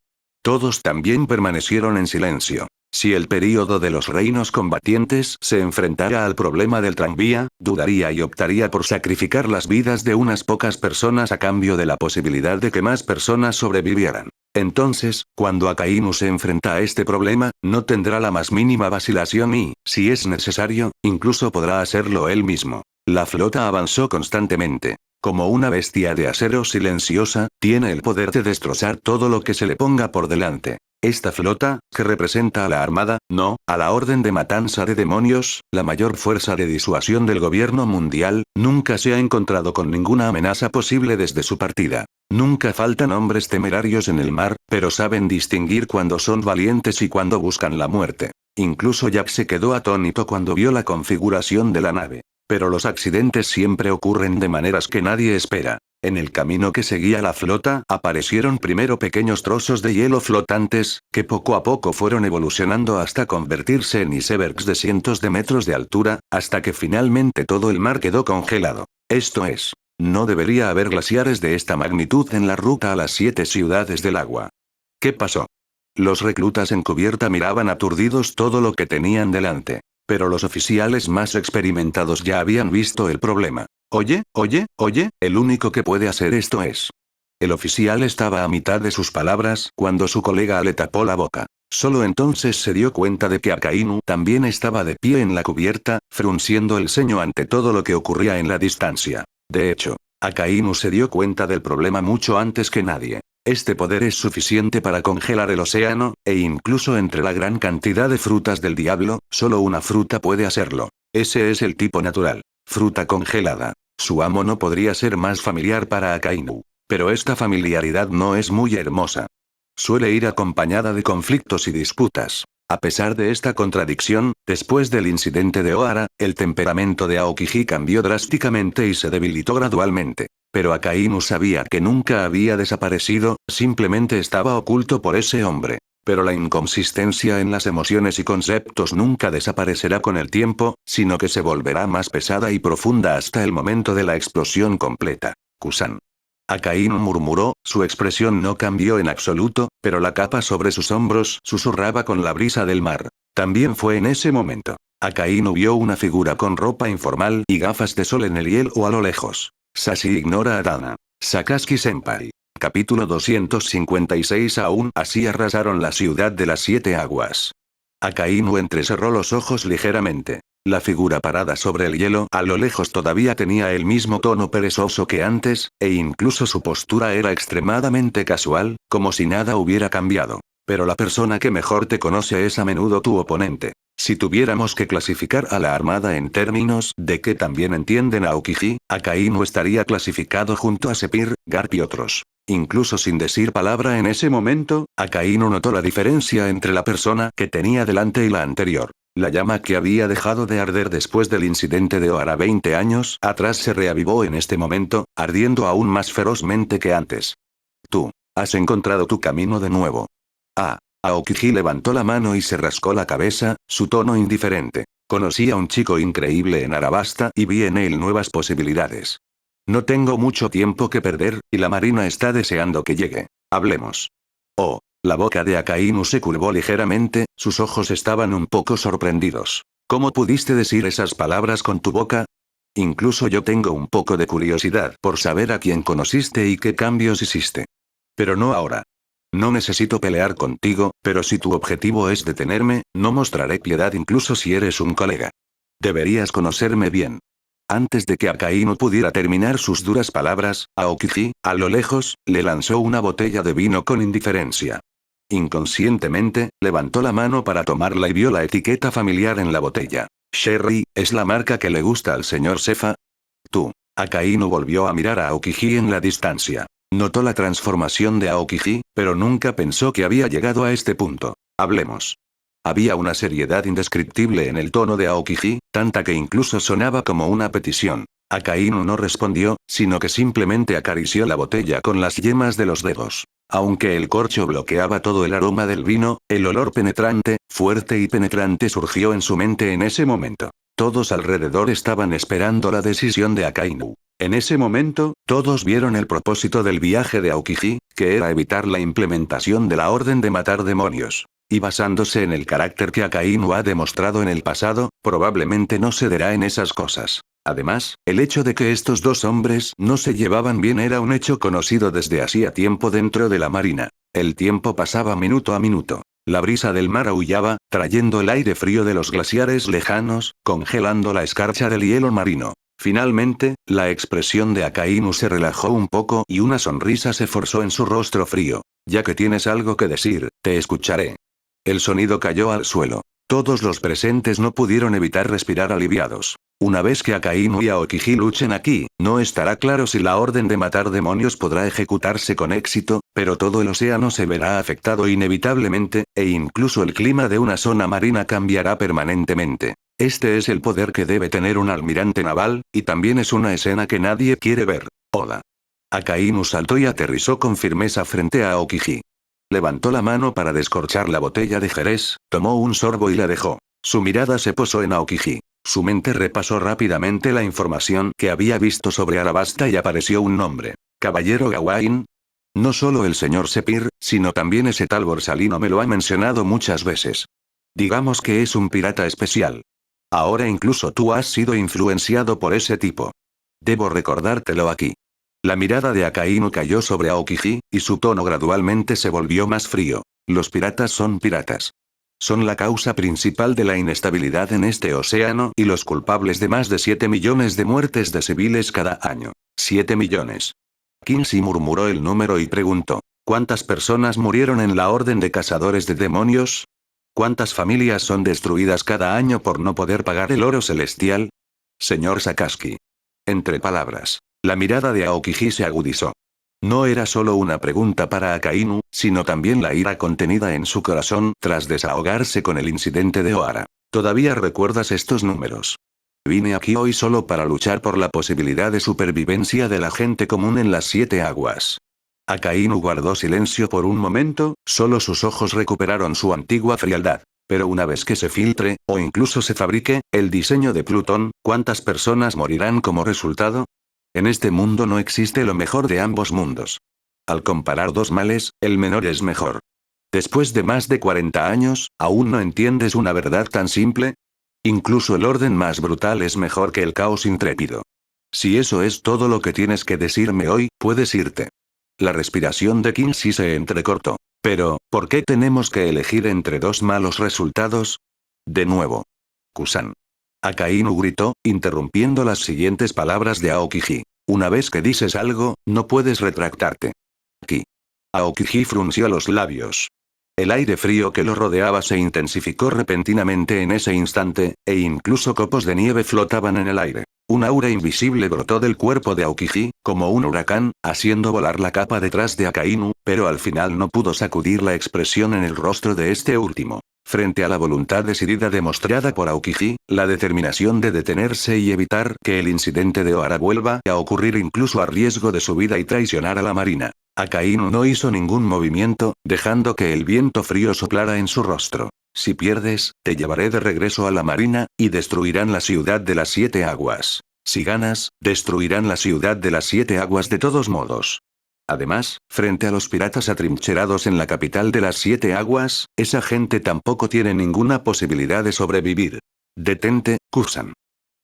Todos también permanecieron en silencio. Si el período de los reinos combatientes se enfrentara al problema del tranvía, dudaría y optaría por sacrificar las vidas de unas pocas personas a cambio de la posibilidad de que más personas sobrevivieran. Entonces, cuando Akainu se enfrenta a este problema, no tendrá la más mínima vacilación y, si es necesario, incluso podrá hacerlo él mismo. La flota avanzó constantemente. Como una bestia de acero silenciosa, tiene el poder de destrozar todo lo que se le ponga por delante. Esta flota, que representa a la Armada, no, a la Orden de Matanza de Demonios, la mayor fuerza de disuasión del gobierno mundial, nunca se ha encontrado con ninguna amenaza posible desde su partida. Nunca faltan hombres temerarios en el mar, pero saben distinguir cuando son valientes y cuando buscan la muerte. Incluso Jack se quedó atónito cuando vio la configuración de la nave. Pero los accidentes siempre ocurren de maneras que nadie espera. En el camino que seguía la flota, aparecieron primero pequeños trozos de hielo flotantes, que poco a poco fueron evolucionando hasta convertirse en icebergs de cientos de metros de altura, hasta que finalmente todo el mar quedó congelado. Esto es, no debería haber glaciares de esta magnitud en la ruta a las 7 ciudades del agua. ¿Qué pasó? Los reclutas en cubierta miraban aturdidos todo lo que tenían delante. Pero los oficiales más experimentados ya habían visto el problema. Oye, el único que puede hacer esto es. El oficial estaba a mitad de sus palabras cuando su colega le tapó la boca. Solo entonces se dio cuenta de que Akainu también estaba de pie en la cubierta, frunciendo el ceño ante todo lo que ocurría en la distancia. De hecho, Akainu se dio cuenta del problema mucho antes que nadie. Este poder es suficiente para congelar el océano, e incluso entre la gran cantidad de frutas del diablo, solo una fruta puede hacerlo. Ese es el tipo natural. Fruta congelada. Su amo no podría ser más familiar para Akainu. Pero esta familiaridad no es muy hermosa. Suele ir acompañada de conflictos y disputas. A pesar de esta contradicción, después del incidente de Ohara, el temperamento de Aokiji cambió drásticamente y se debilitó gradualmente. Pero Akainu sabía que nunca había desaparecido, simplemente estaba oculto por ese hombre. Pero la inconsistencia en las emociones y conceptos nunca desaparecerá con el tiempo, sino que se volverá más pesada y profunda hasta el momento de la explosión completa. Kusan. Akainu murmuró, su expresión no cambió en absoluto, pero la capa sobre sus hombros susurraba con la brisa del mar. También fue en ese momento. Akainu vio una figura con ropa informal y gafas de sol en el hielo a lo lejos. Sashi ignora a Dana. Sakazuki-senpai. Capítulo 256. Aún así arrasaron la ciudad de las 7 aguas. Akainu entrecerró los ojos ligeramente. La figura parada sobre el hielo a lo lejos todavía tenía el mismo tono perezoso que antes, e incluso su postura era extremadamente casual, como si nada hubiera cambiado. Pero la persona que mejor te conoce es a menudo tu oponente. Si tuviéramos que clasificar a la Armada en términos de que también entienden a Aokiji, Akainu estaría clasificado junto a Sepir, Garp y otros. Incluso sin decir palabra en ese momento, Akainu notó la diferencia entre la persona que tenía delante y la anterior. La llama que había dejado de arder después del incidente de Ohara 20 años atrás se reavivó en este momento, ardiendo aún más ferozmente que antes. Tú, has encontrado tu camino de nuevo. Aokiji levantó la mano y se rascó la cabeza, su tono indiferente. Conocí a un chico increíble en Arabasta y vi en él nuevas posibilidades. No tengo mucho tiempo que perder, y la marina está deseando que llegue. Hablemos. Oh. La boca de Akainu se curvó ligeramente, sus ojos estaban un poco sorprendidos. ¿Cómo pudiste decir esas palabras con tu boca? Incluso yo tengo un poco de curiosidad por saber a quién conociste y qué cambios hiciste. Pero no ahora. No necesito pelear contigo, pero si tu objetivo es detenerme, no mostraré piedad incluso si eres un colega. Deberías conocerme bien. Antes de que Akainu pudiera terminar sus duras palabras, Aokiji, a lo lejos, le lanzó una botella de vino con indiferencia. Inconscientemente, levantó la mano para tomarla y vio la etiqueta familiar en la botella. Sherry, ¿es la marca que le gusta al señor Sefa? Tú. Akainu volvió a mirar a Aokiji en la distancia. Notó la transformación de Aokiji, pero nunca pensó que había llegado a este punto. Hablemos. Había una seriedad indescriptible en el tono de Aokiji, tanta que incluso sonaba como una petición. Akainu no respondió, sino que simplemente acarició la botella con las yemas de los dedos. Aunque el corcho bloqueaba todo el aroma del vino, el olor penetrante, fuerte y penetrante surgió en su mente en ese momento. Todos alrededor estaban esperando la decisión de Akainu. En ese momento, todos vieron el propósito del viaje de Aokiji, que era evitar la implementación de la orden de matar demonios. Y basándose en el carácter que Akainu ha demostrado en el pasado, probablemente no cederá en esas cosas. Además, el hecho de que estos dos hombres no se llevaban bien era un hecho conocido desde hacía tiempo dentro de la marina. El tiempo pasaba minuto a minuto. La brisa del mar aullaba, trayendo el aire frío de los glaciares lejanos, congelando la escarcha del hielo marino. Finalmente, la expresión de Akainu se relajó un poco y una sonrisa se forzó en su rostro frío. Ya que tienes algo que decir, te escucharé. El sonido cayó al suelo. Todos los presentes no pudieron evitar respirar aliviados. Una vez que Akainu y Aokiji luchen aquí, no estará claro si la orden de matar demonios podrá ejecutarse con éxito, pero todo el océano se verá afectado inevitablemente, e incluso el clima de una zona marina cambiará permanentemente. Este es el poder que debe tener un almirante naval, y también es una escena que nadie quiere ver. Hola. Akainu saltó y aterrizó con firmeza frente a Aokiji. Levantó la mano para descorchar la botella de Jerez, tomó un sorbo y la dejó. Su mirada se posó en Aokiji. Su mente repasó rápidamente la información que había visto sobre Arabasta y apareció un nombre. Caballero Gawain. No solo el señor Sepir, sino también ese tal Borsalino me lo ha mencionado muchas veces. Digamos que es un pirata especial. Ahora incluso tú has sido influenciado por ese tipo. Debo recordártelo aquí. La mirada de Akainu cayó sobre Aokiji, y su tono gradualmente se volvió más frío. Los piratas son piratas. Son la causa principal de la inestabilidad en este océano y los culpables de más de 7 millones de muertes de civiles cada año. 7 millones. Kinsey murmuró el número y preguntó, ¿cuántas personas murieron en la orden de cazadores de demonios? ¿Cuántas familias son destruidas cada año por no poder pagar el oro celestial? Señor Sakazuki. Entre palabras. La mirada de Aokiji se agudizó. No era solo una pregunta para Akainu, sino también la ira contenida en su corazón tras desahogarse con el incidente de Ohara. ¿Todavía recuerdas estos números? Vine aquí hoy solo para luchar por la posibilidad de supervivencia de la gente común en las 7 aguas. Akainu guardó silencio por un momento, solo sus ojos recuperaron su antigua frialdad. Pero una vez que se filtre, o incluso se fabrique, el diseño de Plutón, ¿cuántas personas morirán como resultado? En este mundo no existe lo mejor de ambos mundos. Al comparar dos males, el menor es mejor. Después de más de 40 años, ¿aún no entiendes una verdad tan simple? Incluso el orden más brutal es mejor que el caos intrépido. Si eso es todo lo que tienes que decirme hoy, puedes irte. La respiración de Kinsey se entrecortó. Pero, ¿por qué tenemos que elegir entre dos malos resultados? De nuevo. Kusan. Akainu gritó, interrumpiendo las siguientes palabras de Aokiji. Una vez que dices algo, no puedes retractarte. Aquí. Aokiji frunció los labios. El aire frío que lo rodeaba se intensificó repentinamente en ese instante, e incluso copos de nieve flotaban en el aire. Un aura invisible brotó del cuerpo de Aokiji, como un huracán, haciendo volar la capa detrás de Akainu, pero al final no pudo sacudir la expresión en el rostro de este último. Frente a la voluntad decidida demostrada por Aokiji, la determinación de detenerse y evitar que el incidente de Ohara vuelva a ocurrir incluso a riesgo de su vida y traicionar a la marina. Akainu no hizo ningún movimiento, dejando que el viento frío soplara en su rostro. Si pierdes, te llevaré de regreso a la marina, y destruirán la ciudad de las 7 aguas. Si ganas, destruirán la ciudad de las 7 aguas de todos modos. Además, frente a los piratas atrincherados en la capital de las 7 aguas, esa gente tampoco tiene ninguna posibilidad de sobrevivir. Detente, Kusan.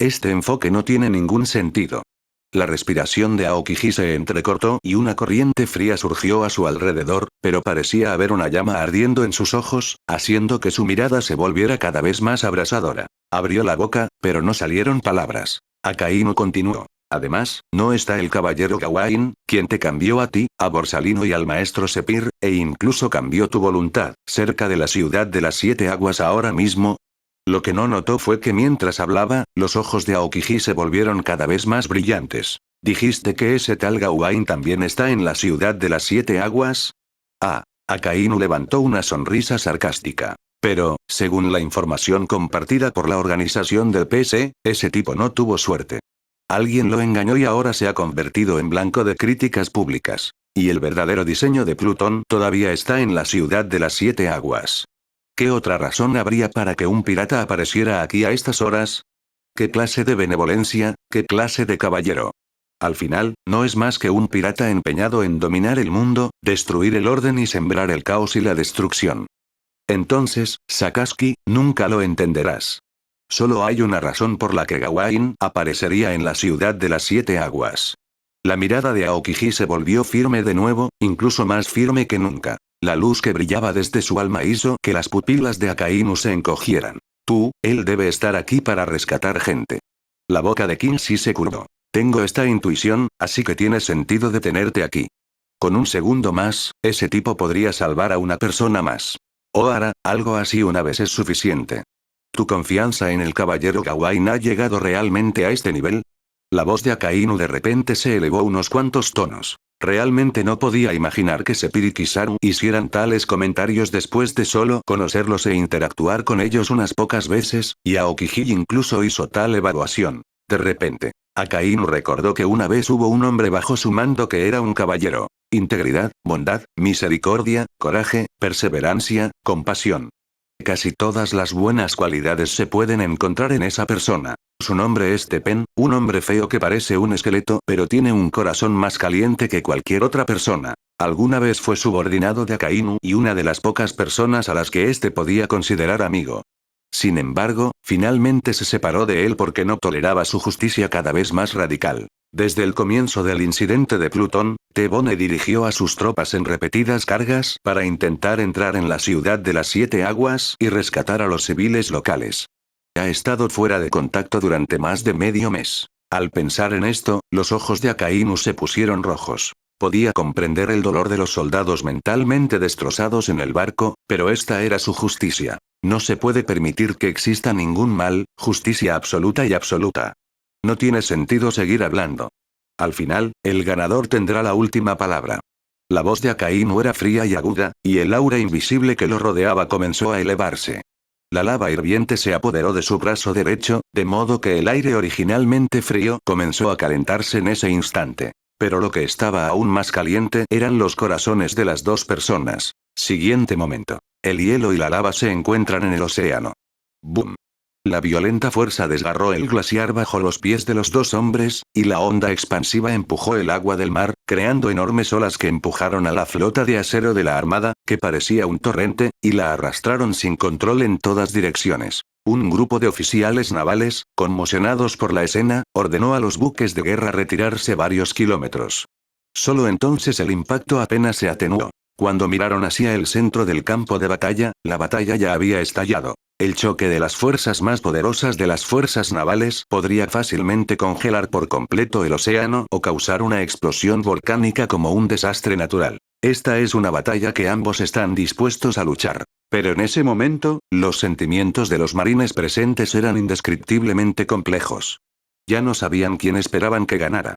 Este enfoque no tiene ningún sentido. La respiración de Aokiji se entrecortó y una corriente fría surgió a su alrededor, pero parecía haber una llama ardiendo en sus ojos, haciendo que su mirada se volviera cada vez más abrasadora. Abrió la boca, pero no salieron palabras. Akainu continuó. Además, no está el caballero Gawain, quien te cambió a ti, a Borsalino y al maestro Sepir, e incluso cambió tu voluntad, cerca de la ciudad de las 7 aguas ahora mismo. Lo que no notó fue que mientras hablaba, los ojos de Aokiji se volvieron cada vez más brillantes. ¿Dijiste que ese tal Gawain también está en la ciudad de las 7 aguas? Ah, Akainu levantó una sonrisa sarcástica. Pero, según la información compartida por la organización del PS, ese tipo no tuvo suerte. Alguien lo engañó y ahora se ha convertido en blanco de críticas públicas. Y el verdadero diseño de Plutón todavía está en la ciudad de las 7 aguas. ¿Qué otra razón habría para que un pirata apareciera aquí a estas horas? ¿Qué clase de benevolencia, qué clase de caballero? Al final, no es más que un pirata empeñado en dominar el mundo, destruir el orden y sembrar el caos y la destrucción. Entonces, Sakazuki, nunca lo entenderás. Solo hay una razón por la que Gawain aparecería en la ciudad de las 7 aguas. La mirada de Aokiji se volvió firme de nuevo, incluso más firme que nunca. La luz que brillaba desde su alma hizo que las pupilas de Akainu se encogieran. Él debe estar aquí para rescatar gente. La boca de Kinshi se curvó. Tengo esta intuición, así que tiene sentido detenerte aquí. Con un segundo más, ese tipo podría salvar a una persona más. Ohara, algo así una vez es suficiente. ¿Tu confianza en el caballero Gawain ha llegado realmente a este nivel? La voz de Akainu de repente se elevó unos cuantos tonos. Realmente no podía imaginar que Sepir y Kizaru hicieran tales comentarios después de solo conocerlos e interactuar con ellos unas pocas veces, y Aokiji incluso hizo tal evaluación. De repente, Akainu recordó que una vez hubo un hombre bajo su mando que era un caballero. Integridad, bondad, misericordia, coraje, perseverancia, compasión. Casi todas las buenas cualidades se pueden encontrar en esa persona. Su nombre es Tepen, un hombre feo que parece un esqueleto, pero tiene un corazón más caliente que cualquier otra persona. Alguna vez fue subordinado de Akainu y una de las pocas personas a las que éste podía considerar amigo. Sin embargo, finalmente se separó de él porque no toleraba su justicia cada vez más radical. Desde el comienzo del incidente de Plutón, Tebone dirigió a sus tropas en repetidas cargas para intentar entrar en la ciudad de las 7 aguas y rescatar a los civiles locales. Ha estado fuera de contacto durante más de medio mes. Al pensar en esto, los ojos de Akainu se pusieron rojos. Podía comprender el dolor de los soldados mentalmente destrozados en el barco, pero esta era su justicia. No se puede permitir que exista ningún mal, justicia absoluta y absoluta. No tiene sentido seguir hablando. Al final, el ganador tendrá la última palabra. La voz de Akainu era fría y aguda, y el aura invisible que lo rodeaba comenzó a elevarse. La lava hirviente se apoderó de su brazo derecho, de modo que el aire originalmente frío comenzó a calentarse en ese instante. Pero lo que estaba aún más caliente eran los corazones de las dos personas. Siguiente momento. El hielo y la lava se encuentran en el océano. ¡Bum! La violenta fuerza desgarró el glaciar bajo los pies de los dos hombres, y la onda expansiva empujó el agua del mar, creando enormes olas que empujaron a la flota de acero de la armada, que parecía un torrente, y la arrastraron sin control en todas direcciones. Un grupo de oficiales navales, conmocionados por la escena, ordenó a los buques de guerra retirarse varios kilómetros. Solo entonces el impacto apenas se atenuó. Cuando miraron hacia el centro del campo de batalla, la batalla ya había estallado. El choque de las fuerzas más poderosas de las fuerzas navales podría fácilmente congelar por completo el océano o causar una explosión volcánica como un desastre natural. Esta es una batalla que ambos están dispuestos a luchar. Pero en ese momento, los sentimientos de los marines presentes eran indescriptiblemente complejos. Ya no sabían quién esperaban que ganara.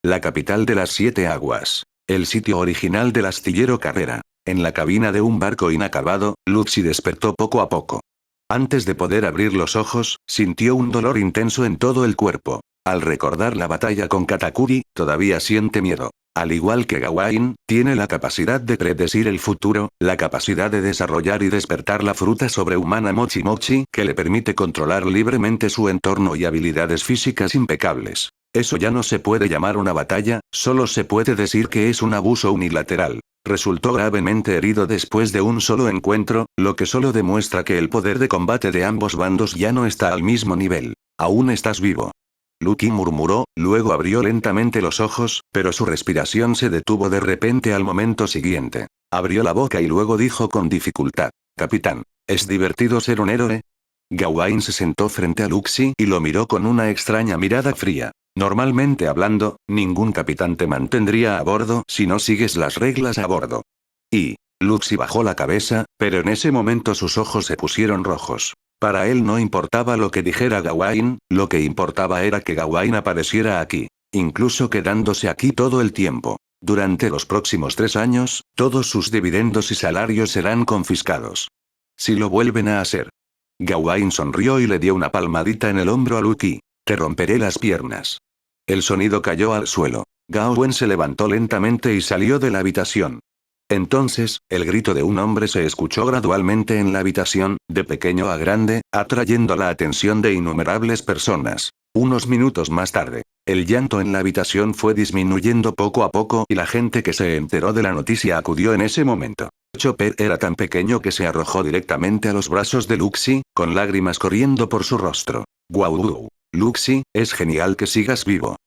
La capital de las 7 aguas. El sitio original del astillero Carrera. En la cabina de un barco inacabado, Luffy despertó poco a poco. Antes de poder abrir los ojos, sintió un dolor intenso en todo el cuerpo. Al recordar la batalla con Katakuri, todavía siente miedo. Al igual que Gawain, tiene la capacidad de predecir el futuro, la capacidad de desarrollar y despertar la fruta sobrehumana Mochi Mochi, que le permite controlar libremente su entorno y habilidades físicas impecables. Eso ya no se puede llamar una batalla, solo se puede decir que es un abuso unilateral. resultó gravemente herido después de un solo encuentro, lo que solo demuestra que el poder de combate de ambos bandos ya no está al mismo nivel. Aún estás vivo. Lucky murmuró, luego abrió lentamente los ojos, pero su respiración se detuvo de repente al momento siguiente. Abrió la boca y luego dijo con dificultad: Capitán, ¿es divertido ser un héroe? Gawain se sentó frente a Luxi y lo miró con una extraña mirada fría. Normalmente hablando, ningún capitán te mantendría a bordo si no sigues las reglas a bordo. Y Luxi bajó la cabeza, pero en ese momento sus ojos se pusieron rojos. Para él no importaba lo que dijera Gawain, lo que importaba era que Gawain apareciera aquí, incluso quedándose aquí todo el tiempo. Durante los próximos 3 años, todos sus dividendos y salarios serán confiscados. Si lo vuelven a hacer. Gawain sonrió y le dio una palmadita en el hombro a Lucky. Te romperé las piernas. El sonido cayó al suelo. Gawain se levantó lentamente y salió de la habitación. Entonces, el grito de un hombre se escuchó gradualmente en la habitación, de pequeño a grande, atrayendo la atención de innumerables personas. Unos minutos más tarde, el llanto en la habitación fue disminuyendo poco a poco y la gente que se enteró de la noticia acudió en ese momento. Chopper era tan pequeño que se arrojó directamente a los brazos de Luxi, con lágrimas corriendo por su rostro. ¡Guau! Luxi, es genial que sigas vivo.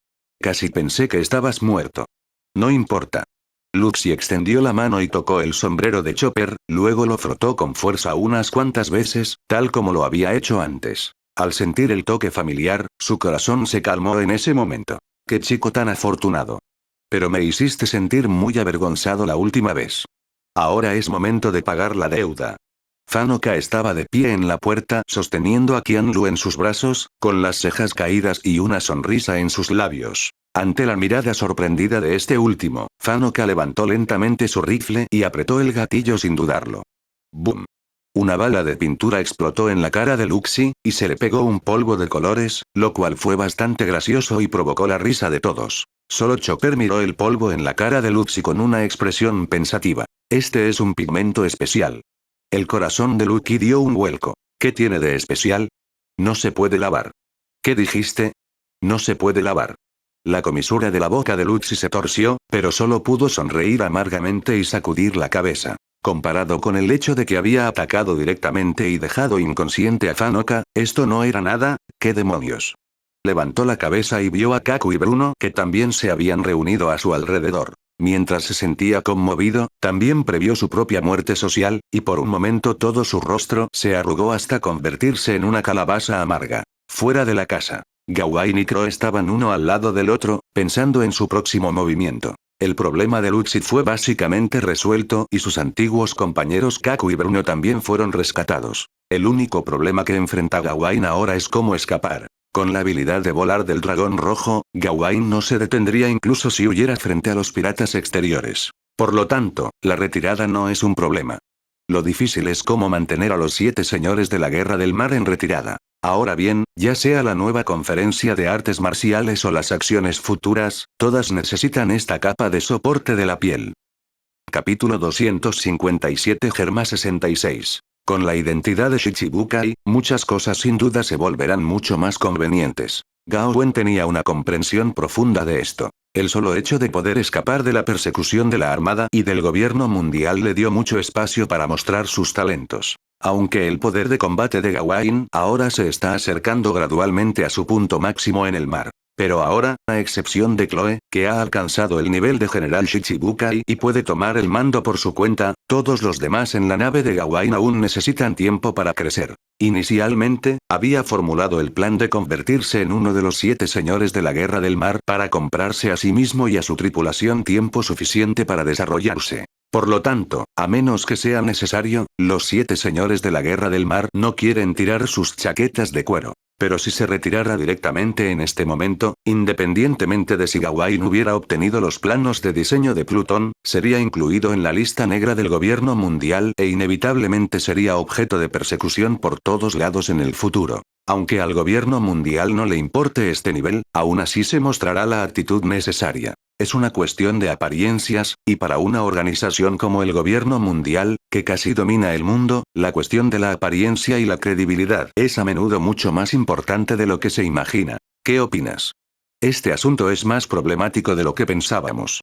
Casi pensé que estabas muerto. No importa. Luxi extendió la mano y tocó el sombrero de Chopper, luego lo frotó con fuerza unas cuantas veces, tal como lo había hecho antes. Al sentir el toque familiar, su corazón se calmó en ese momento. ¡Qué chico tan afortunado! Pero me hiciste sentir muy avergonzado la última vez. Ahora es momento de pagar la deuda. Fanoka estaba de pie en la puerta sosteniendo a Qianlu en sus brazos, con las cejas caídas y una sonrisa en sus labios. Ante la mirada sorprendida de este último, Fanoka levantó lentamente su rifle y apretó el gatillo sin dudarlo. ¡Bum! Una bala de pintura explotó en la cara de Luxi, y se le pegó un polvo de colores, lo cual fue bastante gracioso y provocó la risa de todos. Solo Chopper miró el polvo en la cara de Luxi con una expresión pensativa. Este es un pigmento especial. El corazón de Lucky dio un vuelco. ¿Qué tiene de especial? No se puede lavar. ¿Qué dijiste? No se puede lavar. La comisura de la boca de Luxi se torció, pero solo pudo sonreír amargamente y sacudir la cabeza. Comparado con el hecho de que había atacado directamente y dejado inconsciente a Fanoka, esto no era nada. ¿Qué demonios? Levantó la cabeza y vio a Kaku y Bruno que también se habían reunido a su alrededor. Mientras se sentía conmovido, también previó su propia muerte social, y por un momento todo su rostro se arrugó hasta convertirse en una calabaza amarga. Fuera de la casa, Gawain y Crow estaban uno al lado del otro, pensando en su próximo movimiento. El problema de Luxi fue básicamente resuelto y sus antiguos compañeros Kaku y Bruno también fueron rescatados. El único problema que enfrenta Gawain ahora es cómo escapar. Con la habilidad de volar del dragón rojo, Gawain no se detendría incluso si huyera frente a los piratas exteriores. Por lo tanto, la retirada no es un problema. Lo difícil es cómo mantener a los 7 señores de la Guerra del Mar en retirada. Ahora bien, ya sea la nueva conferencia de artes marciales o las acciones futuras, todas necesitan esta capa de soporte de la piel. Capítulo 257 Germa 66. Con la identidad de Shichibukai, muchas cosas sin duda se volverán mucho más convenientes. Gawain tenía una comprensión profunda de esto. El solo hecho de poder escapar de la persecución de la Armada y del gobierno mundial le dio mucho espacio para mostrar sus talentos. Aunque el poder de combate de Gawain ahora se está acercando gradualmente a su punto máximo en el mar. Pero ahora, a excepción de Chloe, que ha alcanzado el nivel de general Shichibukai y puede tomar el mando por su cuenta, todos los demás en la nave de Gawain aún necesitan tiempo para crecer. Inicialmente, había formulado el plan de convertirse en uno de los 7 señores de la Guerra del Mar para comprarse a sí mismo y a su tripulación tiempo suficiente para desarrollarse. Por lo tanto, a menos que sea necesario, los 7 señores de la Guerra del Mar no quieren tirar sus chaquetas de cuero. Pero si se retirara directamente en este momento, independientemente de si Gawain hubiera obtenido los planos de diseño de Plutón, sería incluido en la lista negra del gobierno mundial e inevitablemente sería objeto de persecución por todos lados en el futuro. Aunque al gobierno mundial no le importe este nivel, aún así se mostrará la actitud necesaria. Es una cuestión de apariencias, y para una organización como el gobierno mundial, que casi domina el mundo, la cuestión de la apariencia y la credibilidad es a menudo mucho más importante de lo que se imagina. ¿Qué opinas? Este asunto es más problemático de lo que pensábamos.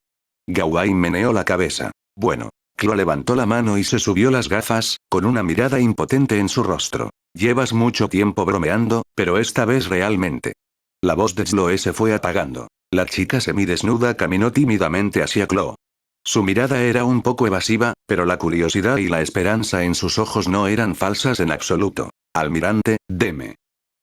Gawain meneó la cabeza. Bueno. Klo levantó la mano y se subió las gafas, con una mirada impotente en su rostro. Llevas mucho tiempo bromeando, pero esta vez realmente. La voz de Chloe se fue apagando. La chica semidesnuda caminó tímidamente hacia Klo. Su mirada era un poco evasiva, pero la curiosidad y la esperanza en sus ojos no eran falsas en absoluto. Almirante, deme.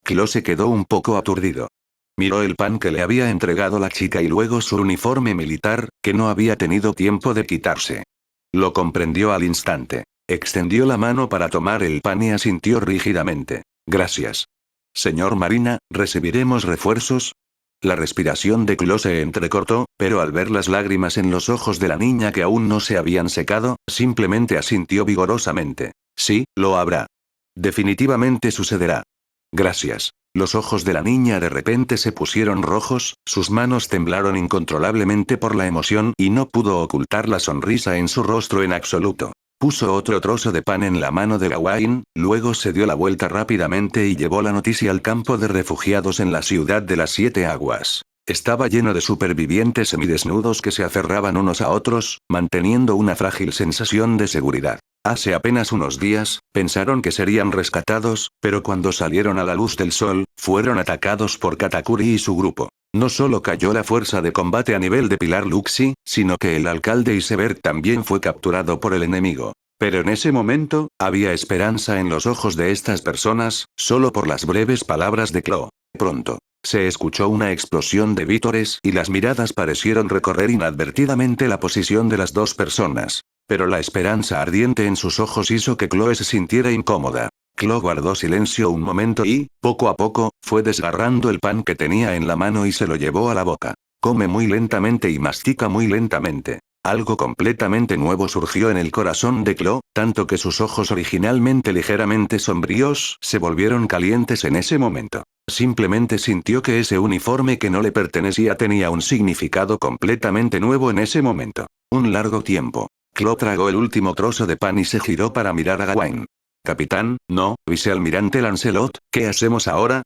Klo se quedó un poco aturdido. Miró el pan que le había entregado la chica y luego su uniforme militar, que no había tenido tiempo de quitarse. Lo comprendió al instante. Extendió la mano para tomar el pan y asintió rígidamente. Gracias. Señor Marina, ¿recibiremos refuerzos? La respiración de Klo se entrecortó, pero al ver las lágrimas en los ojos de la niña que aún no se habían secado, simplemente asintió vigorosamente. Sí, lo habrá. Definitivamente sucederá. Gracias. Los ojos de la niña de repente se pusieron rojos, sus manos temblaron incontrolablemente por la emoción y no pudo ocultar la sonrisa en su rostro en absoluto. Puso otro trozo de pan en la mano de Gawain, luego se dio la vuelta rápidamente y llevó la noticia al campo de refugiados en la ciudad de las 7 aguas. Estaba lleno de supervivientes semidesnudos que se aferraban unos a otros, manteniendo una frágil sensación de seguridad. Hace apenas unos días, pensaron que serían rescatados, pero cuando salieron a la luz del sol, fueron atacados por Katakuri y su grupo. No solo cayó la fuerza de combate a nivel de Pilar Luxi, sino que el alcalde Iceberg también fue capturado por el enemigo. Pero en ese momento, había esperanza en los ojos de estas personas, solo por las breves palabras de Klo. Pronto. Se escuchó una explosión de vítores y las miradas parecieron recorrer inadvertidamente la posición de las dos personas. Pero la esperanza ardiente en sus ojos hizo que Chloe se sintiera incómoda. Klo guardó silencio un momento y, poco a poco, fue desgarrando el pan que tenía en la mano y se lo llevó a la boca. Come muy lentamente y mastica muy lentamente. Algo completamente nuevo surgió en el corazón de Klo, tanto que sus ojos originalmente ligeramente sombríos se volvieron calientes en ese momento. Simplemente sintió que ese uniforme que no le pertenecía tenía un significado completamente nuevo en ese momento. Un largo tiempo. Klo tragó el último trozo de pan y se giró para mirar a Gawain. Capitán, no, vicealmirante Lancelot, ¿qué hacemos ahora?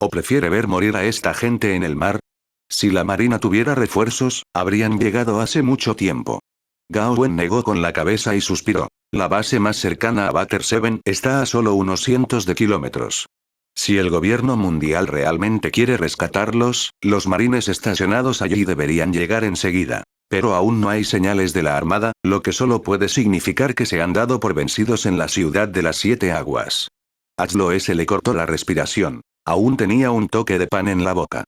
¿O prefiere ver morir a esta gente en el mar? Si la marina tuviera refuerzos, habrían llegado hace mucho tiempo. Gawain negó con la cabeza y suspiró. La base más cercana a Butter 7 está a solo unos cientos de kilómetros. Si el gobierno mundial realmente quiere rescatarlos, los marines estacionados allí deberían llegar enseguida. Pero aún no hay señales de la armada, lo que solo puede significar que se han dado por vencidos en la ciudad de las 7 aguas. A Chloe se le cortó la respiración. Aún tenía un toque de pan en la boca.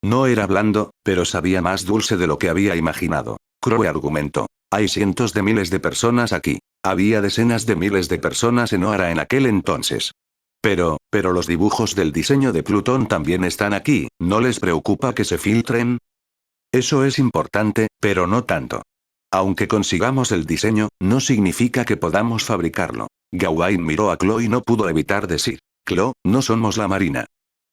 No era blando, pero sabía más dulce de lo que había imaginado. Crowe argumentó. Hay cientos de miles de personas aquí. Había decenas de miles de personas en Oara en aquel entonces. Pero los dibujos del diseño de Plutón también están aquí, ¿no les preocupa que se filtren? Eso es importante, pero no tanto. Aunque consigamos el diseño, no significa que podamos fabricarlo. Gawain miró a Klo y no pudo evitar decir. Klo, no somos la marina.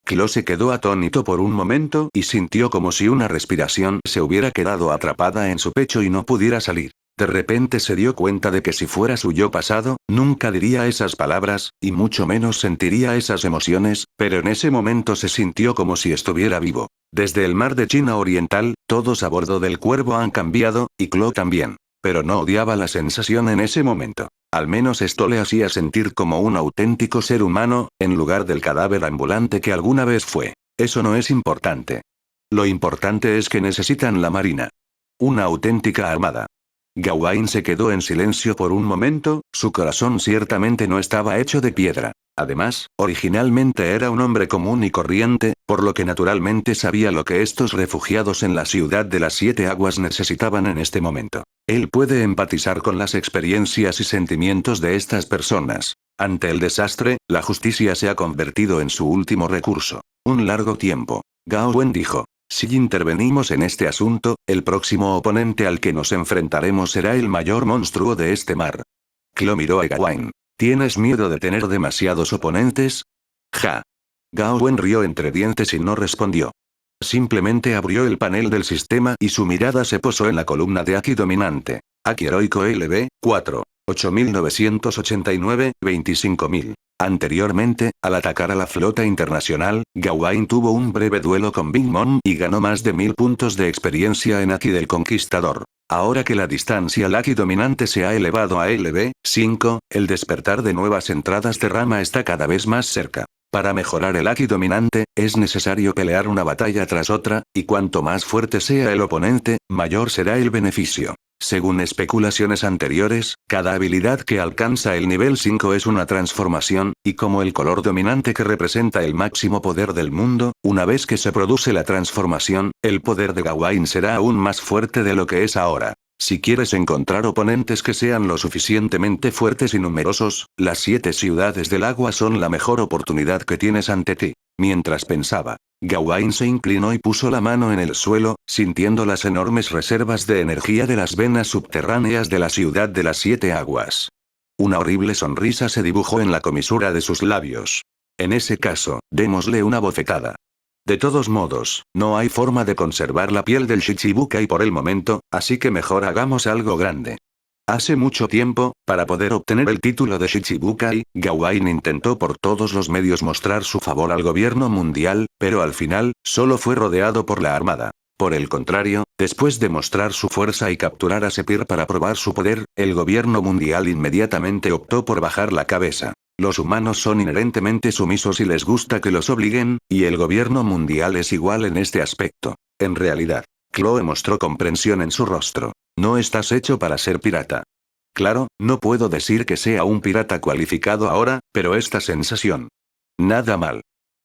Klo se quedó atónito por un momento y sintió como si una respiración se hubiera quedado atrapada en su pecho y no pudiera salir. De repente se dio cuenta de que si fuera su yo pasado, nunca diría esas palabras, y mucho menos sentiría esas emociones, pero en ese momento se sintió como si estuviera vivo. Desde el mar de China Oriental, todos a bordo del Cuervo han cambiado, y Klo también. Pero no odiaba la sensación en ese momento. Al menos esto le hacía sentir como un auténtico ser humano, en lugar del cadáver ambulante que alguna vez fue. Eso no es importante. Lo importante es que necesitan la marina. Una auténtica armada. Gawain se quedó en silencio por un momento, su corazón ciertamente no estaba hecho de piedra. Además, originalmente era un hombre común y corriente, por lo que naturalmente sabía lo que estos refugiados en la ciudad de las 7 aguas necesitaban en este momento. Él puede empatizar con las experiencias y sentimientos de estas personas. Ante el desastre, la justicia se ha convertido en su último recurso. Un largo tiempo. Gawain dijo. Si intervenimos en este asunto, el próximo oponente al que nos enfrentaremos será el mayor monstruo de este mar. Klo miró a Gawain. ¿Tienes miedo de tener demasiados oponentes? Ja. Gawain rió entre dientes y no respondió. Simplemente abrió el panel del sistema y su mirada se posó en la columna de Aki dominante. Aki heroico LB, 4. 8989, 25000. Anteriormente, al atacar a la flota internacional, Gawain tuvo un breve duelo con Big Mom y ganó más de 1000 puntos de experiencia en Aki del Conquistador. Ahora que la distancia Lucky dominante se ha elevado a LV5, el despertar de nuevas entradas de rama está cada vez más cerca. Para mejorar el Lucky dominante, es necesario pelear una batalla tras otra, y cuanto más fuerte sea el oponente, mayor será el beneficio. Según especulaciones anteriores, cada habilidad que alcanza el nivel 5 es una transformación, y como el color dominante que representa el máximo poder del mundo, una vez que se produce la transformación, el poder de Gawain será aún más fuerte de lo que es ahora. Si quieres encontrar oponentes que sean lo suficientemente fuertes y numerosos, las 7 ciudades del agua son la mejor oportunidad que tienes ante ti. Mientras pensaba, Gawain se inclinó y puso la mano en el suelo, sintiendo las enormes reservas de energía de las venas subterráneas de la ciudad de las 7 aguas. Una horrible sonrisa se dibujó en la comisura de sus labios. En ese caso, démosle una bofetada. De todos modos, no hay forma de conservar la piel del Shichibukai por el momento, así que mejor hagamos algo grande. Hace mucho tiempo, para poder obtener el título de Shichibukai, Gawain intentó por todos los medios mostrar su favor al gobierno mundial, pero al final, solo fue rodeado por la armada. Por el contrario, después de mostrar su fuerza y capturar a Sepir para probar su poder, el gobierno mundial inmediatamente optó por bajar la cabeza. Los humanos son inherentemente sumisos y les gusta que los obliguen, y el gobierno mundial es igual en este aspecto. En realidad, Chloe mostró comprensión en su rostro. No estás hecho para ser pirata. Claro, no puedo decir que sea un pirata cualificado ahora, pero esta sensación. Nada mal.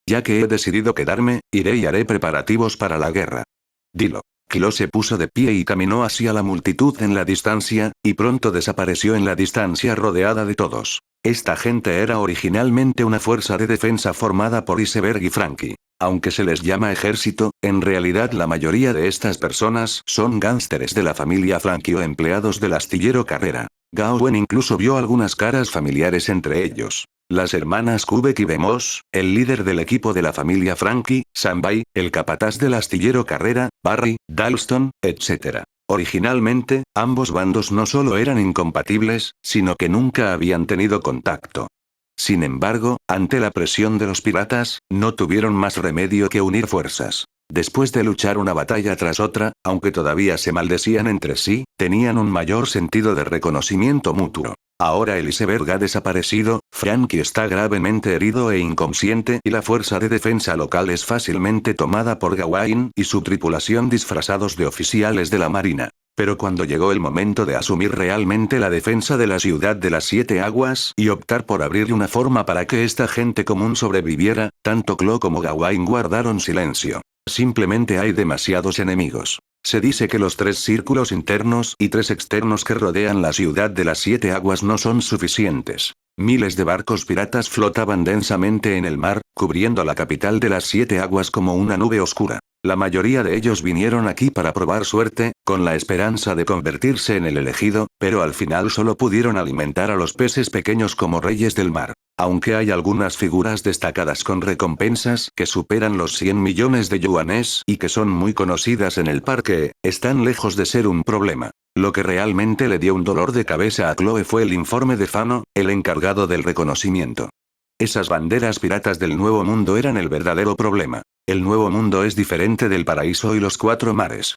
Ya que he decidido quedarme, iré y haré preparativos para la guerra. Dilo. Chloe se puso de pie y caminó hacia la multitud en la distancia, y pronto desapareció en la distancia rodeada de todos. Esta gente era originalmente una fuerza de defensa formada por Iceberg y Frankie. Aunque se les llama ejército, en realidad la mayoría de estas personas son gánsteres de la familia Frankie o empleados del astillero Carrera. Gawain incluso vio algunas caras familiares entre ellos. Las hermanas Kubek y Vemos, el líder del equipo de la familia Frankie, Sanbai, el capataz del astillero Carrera, Barry, Dalston, etc. Originalmente, ambos bandos no solo eran incompatibles, sino que nunca habían tenido contacto. Sin embargo, ante la presión de los piratas, no tuvieron más remedio que unir fuerzas. Después de luchar una batalla tras otra, aunque todavía se maldecían entre sí, tenían un mayor sentido de reconocimiento mutuo. Ahora el iceberg ha desaparecido, Frankie está gravemente herido e inconsciente y la fuerza de defensa local es fácilmente tomada por Gawain y su tripulación disfrazados de oficiales de la marina. Pero cuando llegó el momento de asumir realmente la defensa de la ciudad de las 7 aguas y optar por abrir una forma para que esta gente común sobreviviera, tanto Chloe como Gawain guardaron silencio. Simplemente hay demasiados enemigos. Se dice que los 3 círculos internos y 3 externos que rodean la ciudad de las 7 aguas no son suficientes. Miles de barcos piratas flotaban densamente en el mar, cubriendo la capital de las 7 aguas como una nube oscura. La mayoría de ellos vinieron aquí para probar suerte, con la esperanza de convertirse en el elegido, pero al final solo pudieron alimentar a los peces pequeños como reyes del mar. Aunque hay algunas figuras destacadas con recompensas que superan los 100 millones de yuanes y que son muy conocidas en el parque, están lejos de ser un problema. Lo que realmente le dio un dolor de cabeza a Chloe fue el informe de Fano, el encargado del reconocimiento. Esas banderas piratas del Nuevo Mundo eran el verdadero problema. El Nuevo Mundo es diferente del paraíso y los 4 mares.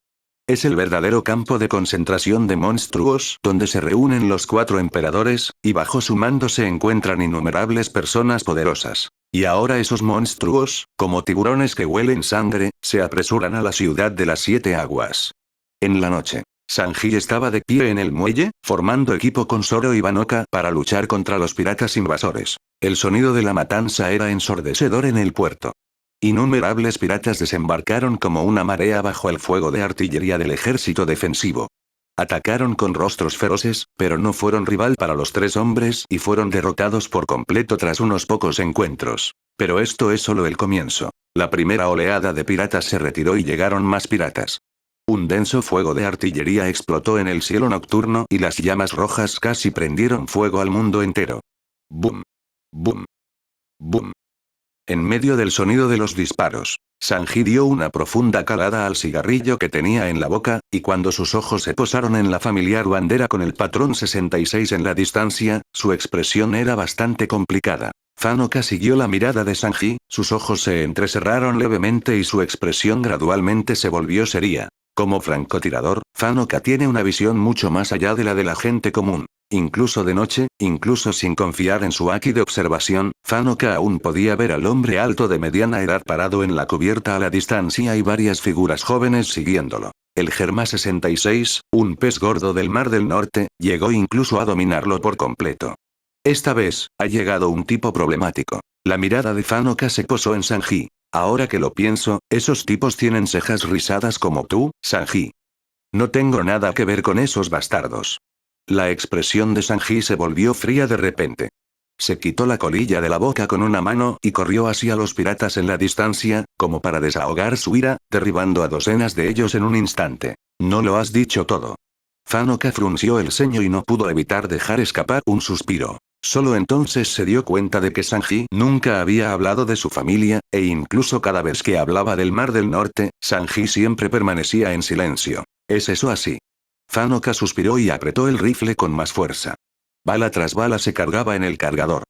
Es el verdadero campo de concentración de monstruos donde se reúnen los 4 emperadores, y bajo su mando se encuentran innumerables personas poderosas. Y ahora esos monstruos, como tiburones que huelen sangre, se apresuran a la ciudad de las 7 aguas. En la noche, Sanji estaba de pie en el muelle, formando equipo con Zoro y Banoka para luchar contra los piratas invasores. El sonido de la matanza era ensordecedor en el puerto. Innumerables piratas desembarcaron como una marea bajo el fuego de artillería del ejército defensivo. Atacaron con rostros feroces, pero no fueron rival para los 3 hombres y fueron derrotados por completo tras unos pocos encuentros. Pero esto es solo el comienzo. La primera oleada de piratas se retiró y llegaron más piratas. Un denso fuego de artillería explotó en el cielo nocturno y las llamas rojas casi prendieron fuego al mundo entero. ¡Bum! ¡Bum! ¡Bum! En medio del sonido de los disparos, Sanji dio una profunda calada al cigarrillo que tenía en la boca, y cuando sus ojos se posaron en la familiar bandera con el patrón 66 en la distancia, su expresión era bastante complicada. Fanoka siguió la mirada de Sanji, sus ojos se entrecerraron levemente y su expresión gradualmente se volvió seria. Como francotirador, Fanoka tiene una visión mucho más allá de la de la gente común. Incluso de noche, incluso sin confiar en su haki de observación, Fanoka aún podía ver al hombre alto de mediana edad parado en la cubierta a la distancia y varias figuras jóvenes siguiéndolo. El Germa 66, un pez gordo del Mar del Norte, llegó incluso a dominarlo por completo. Esta vez, ha llegado un tipo problemático. La mirada de Fanoka se posó en Sanji. Ahora que lo pienso, esos tipos tienen cejas rizadas como tú, Sanji. No tengo nada que ver con esos bastardos. La expresión de Sanji se volvió fría de repente. Se quitó la colilla de la boca con una mano y corrió hacia los piratas en la distancia, como para desahogar su ira, derribando a docenas de ellos en un instante. No lo has dicho todo. Fanoka frunció el ceño y no pudo evitar dejar escapar un suspiro. Solo entonces se dio cuenta de que Sanji nunca había hablado de su familia, e incluso cada vez que hablaba del Mar del Norte, Sanji siempre permanecía en silencio. ¿Es eso así? Fanoka suspiró y apretó el rifle con más fuerza. Bala tras bala se cargaba en el cargador.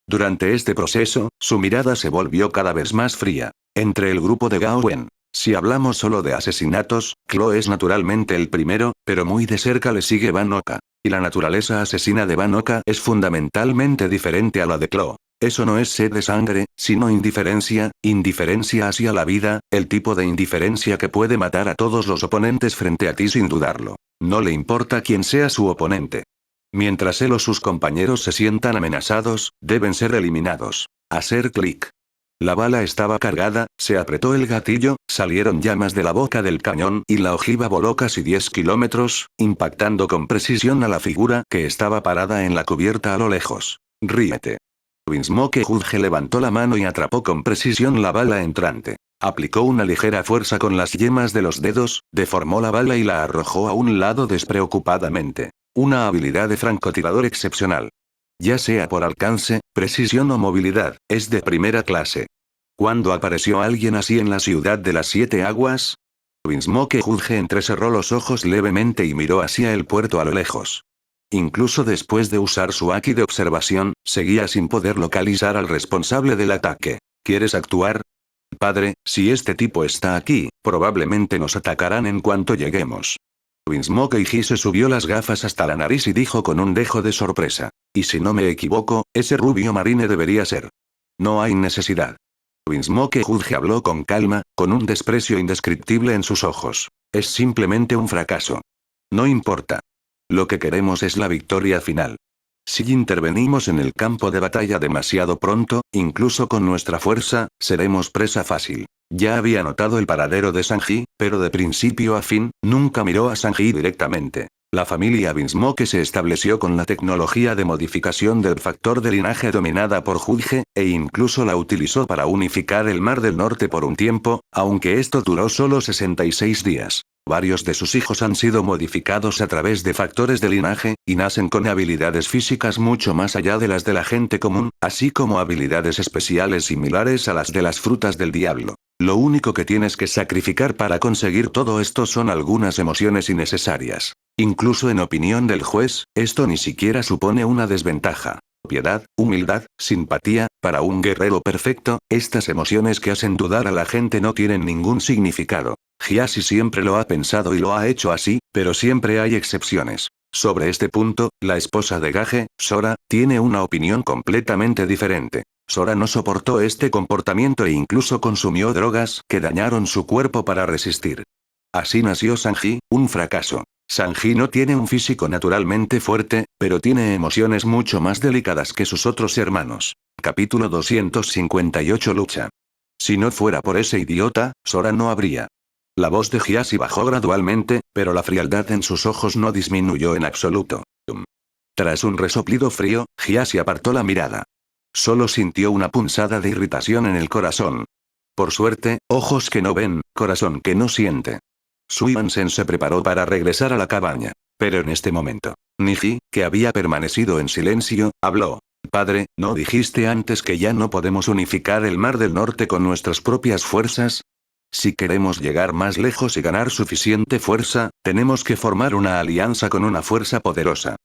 Durante este proceso, su mirada se volvió cada vez más fría. Entre el grupo de Gao Wen. Si hablamos solo de asesinatos, Klo es naturalmente el primero, pero muy de cerca le sigue Vanoka. Y la naturaleza asesina de Vanoka es fundamentalmente diferente a la de Klo. Eso no es sed de sangre, sino indiferencia hacia la vida, el tipo de indiferencia que puede matar a todos los oponentes frente a ti sin dudarlo. No le importa quién sea su oponente. Mientras él o sus compañeros se sientan amenazados, deben ser eliminados. Hacer clic. La bala estaba cargada, se apretó el gatillo, salieron llamas de la boca del cañón y la ojiva voló casi 10 kilómetros, impactando con precisión a la figura que estaba parada en la cubierta a lo lejos. Ríete. Winsmoke Judge levantó la mano y atrapó con precisión la bala entrante. Aplicó una ligera fuerza con las yemas de los dedos, deformó la bala y la arrojó a un lado despreocupadamente. Una habilidad de francotirador excepcional. Ya sea por alcance, precisión o movilidad, es de primera clase. ¿Cuándo apareció alguien así en la ciudad de las 7 aguas? Winsmoke Judge entrecerró los ojos levemente y miró hacia el puerto a lo lejos. Incluso después de usar su haki de observación, seguía sin poder localizar al responsable del ataque. ¿Quieres actuar? Padre, si este tipo está aquí, probablemente nos atacarán en cuanto lleguemos. Winsmoke se subió las gafas hasta la nariz y dijo con un dejo de sorpresa. Y si no me equivoco, ese rubio marine debería ser. No hay necesidad. Winsmoke Judge habló con calma, con un desprecio indescriptible en sus ojos. Es simplemente un fracaso. No importa. Lo que queremos es la victoria final. Si intervenimos en el campo de batalla demasiado pronto, incluso con nuestra fuerza, seremos presa fácil. Ya había notado el paradero de Sanji, pero de principio a fin, nunca miró a Sanji directamente. La familia Winsmoke se estableció con la tecnología de modificación del factor de linaje dominada por Judge, e incluso la utilizó para unificar el Mar del Norte por un tiempo, aunque esto duró solo 66 días. Varios de sus hijos han sido modificados a través de factores de linaje, y nacen con habilidades físicas mucho más allá de las de la gente común, así como habilidades especiales similares a las de las frutas del diablo. Lo único que tienes que sacrificar para conseguir todo esto son algunas emociones innecesarias. Incluso en opinión del juez, esto ni siquiera supone una desventaja. Piedad, humildad, simpatía, para un guerrero perfecto, estas emociones que hacen dudar a la gente no tienen ningún significado. Hiashi siempre lo ha pensado y lo ha hecho así, pero siempre hay excepciones. Sobre este punto, la esposa de Gage, Sora, tiene una opinión completamente diferente. Sora no soportó este comportamiento e incluso consumió drogas que dañaron su cuerpo para resistir. Así nació Sanji, un fracaso. Sanji no tiene un físico naturalmente fuerte, pero tiene emociones mucho más delicadas que sus otros hermanos. Capítulo 258 Lucha. Si no fuera por ese idiota, Sora no habría. La voz de Hiashi bajó gradualmente, pero la frialdad en sus ojos no disminuyó en absoluto. Tras un resoplido frío, Hiashi apartó la mirada. Solo sintió una punzada de irritación en el corazón. Por suerte, ojos que no ven, corazón que no siente. Suivansen se preparó para regresar a la cabaña. Pero en este momento, Niji, que había permanecido en silencio, habló. Padre, ¿no dijiste antes que ya no podemos unificar el Mar del Norte con nuestras propias fuerzas? Si queremos llegar más lejos y ganar suficiente fuerza, tenemos que formar una alianza con una fuerza poderosa.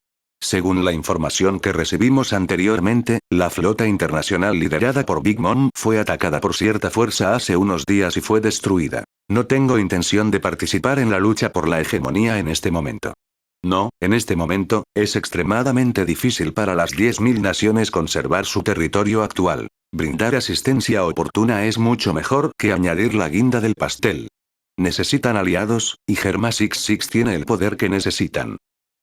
Según la información que recibimos anteriormente, la flota internacional liderada por Big Mom fue atacada por cierta fuerza hace unos días y fue destruida. No tengo intención de participar en la lucha por la hegemonía en este momento. No, en este momento, es extremadamente difícil para las 10.000 naciones conservar su territorio actual. Brindar asistencia oportuna es mucho mejor que añadir la guinda del pastel. Necesitan aliados, y Germa 66 tiene el poder que necesitan.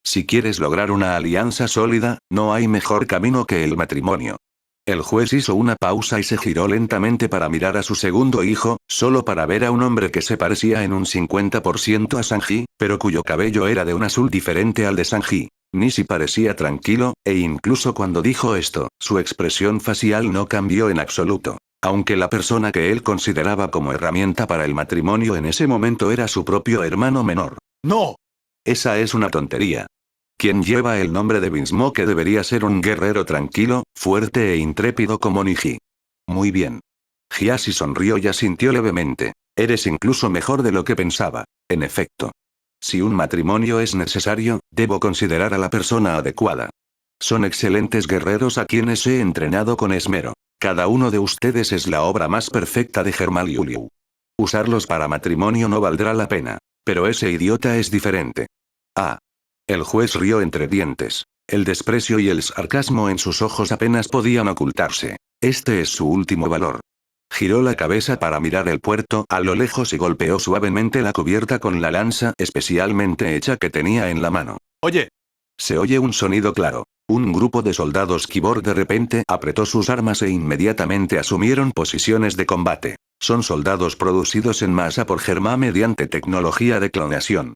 Si quieres lograr una alianza sólida, no hay mejor camino que el matrimonio. El juez hizo una pausa y se giró lentamente para mirar a su segundo hijo, solo para ver a un hombre que se parecía en un 50% a Sanji, pero cuyo cabello era de un azul diferente al de Sanji. Nishi parecía tranquilo, e incluso cuando dijo esto, su expresión facial no cambió en absoluto. Aunque la persona que él consideraba como herramienta para el matrimonio en ese momento era su propio hermano menor. ¡No! Esa es una tontería. Quien lleva el nombre de Vinsmoke debería ser un guerrero tranquilo, fuerte e intrépido como Niji. Muy bien. Hiashi sonrió y asintió levemente. Eres incluso mejor de lo que pensaba. En efecto. Si un matrimonio es necesario, debo considerar a la persona adecuada. Son excelentes guerreros a quienes he entrenado con esmero. Cada uno de ustedes es la obra más perfecta de Germa Liu. Usarlos para matrimonio no valdrá la pena. Pero ese idiota es diferente. Ah. El juez rió entre dientes. El desprecio y el sarcasmo en sus ojos apenas podían ocultarse. Este es su último valor. Giró la cabeza para mirar el puerto a lo lejos y golpeó suavemente la cubierta con la lanza especialmente hecha que tenía en la mano. ¡Oye! Se oye un sonido claro. Un grupo de soldados Kibor de repente apretó sus armas e inmediatamente asumieron posiciones de combate. Son soldados producidos en masa por Germa mediante tecnología de clonación.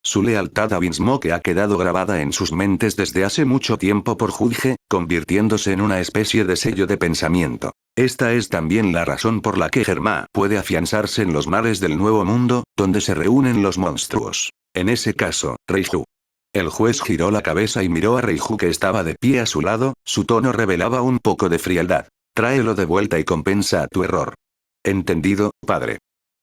Su lealtad a Vinsmoke ha quedado grabada en sus mentes desde hace mucho tiempo por Julge, convirtiéndose en una especie de sello de pensamiento. Esta es también la razón por la que Germa puede afianzarse en los mares del Nuevo Mundo, donde se reúnen los monstruos. En ese caso, Reiju. El juez giró la cabeza y miró a Reiju que estaba de pie a su lado, su tono revelaba un poco de frialdad. Tráelo de vuelta y compensa a tu error. Entendido, padre.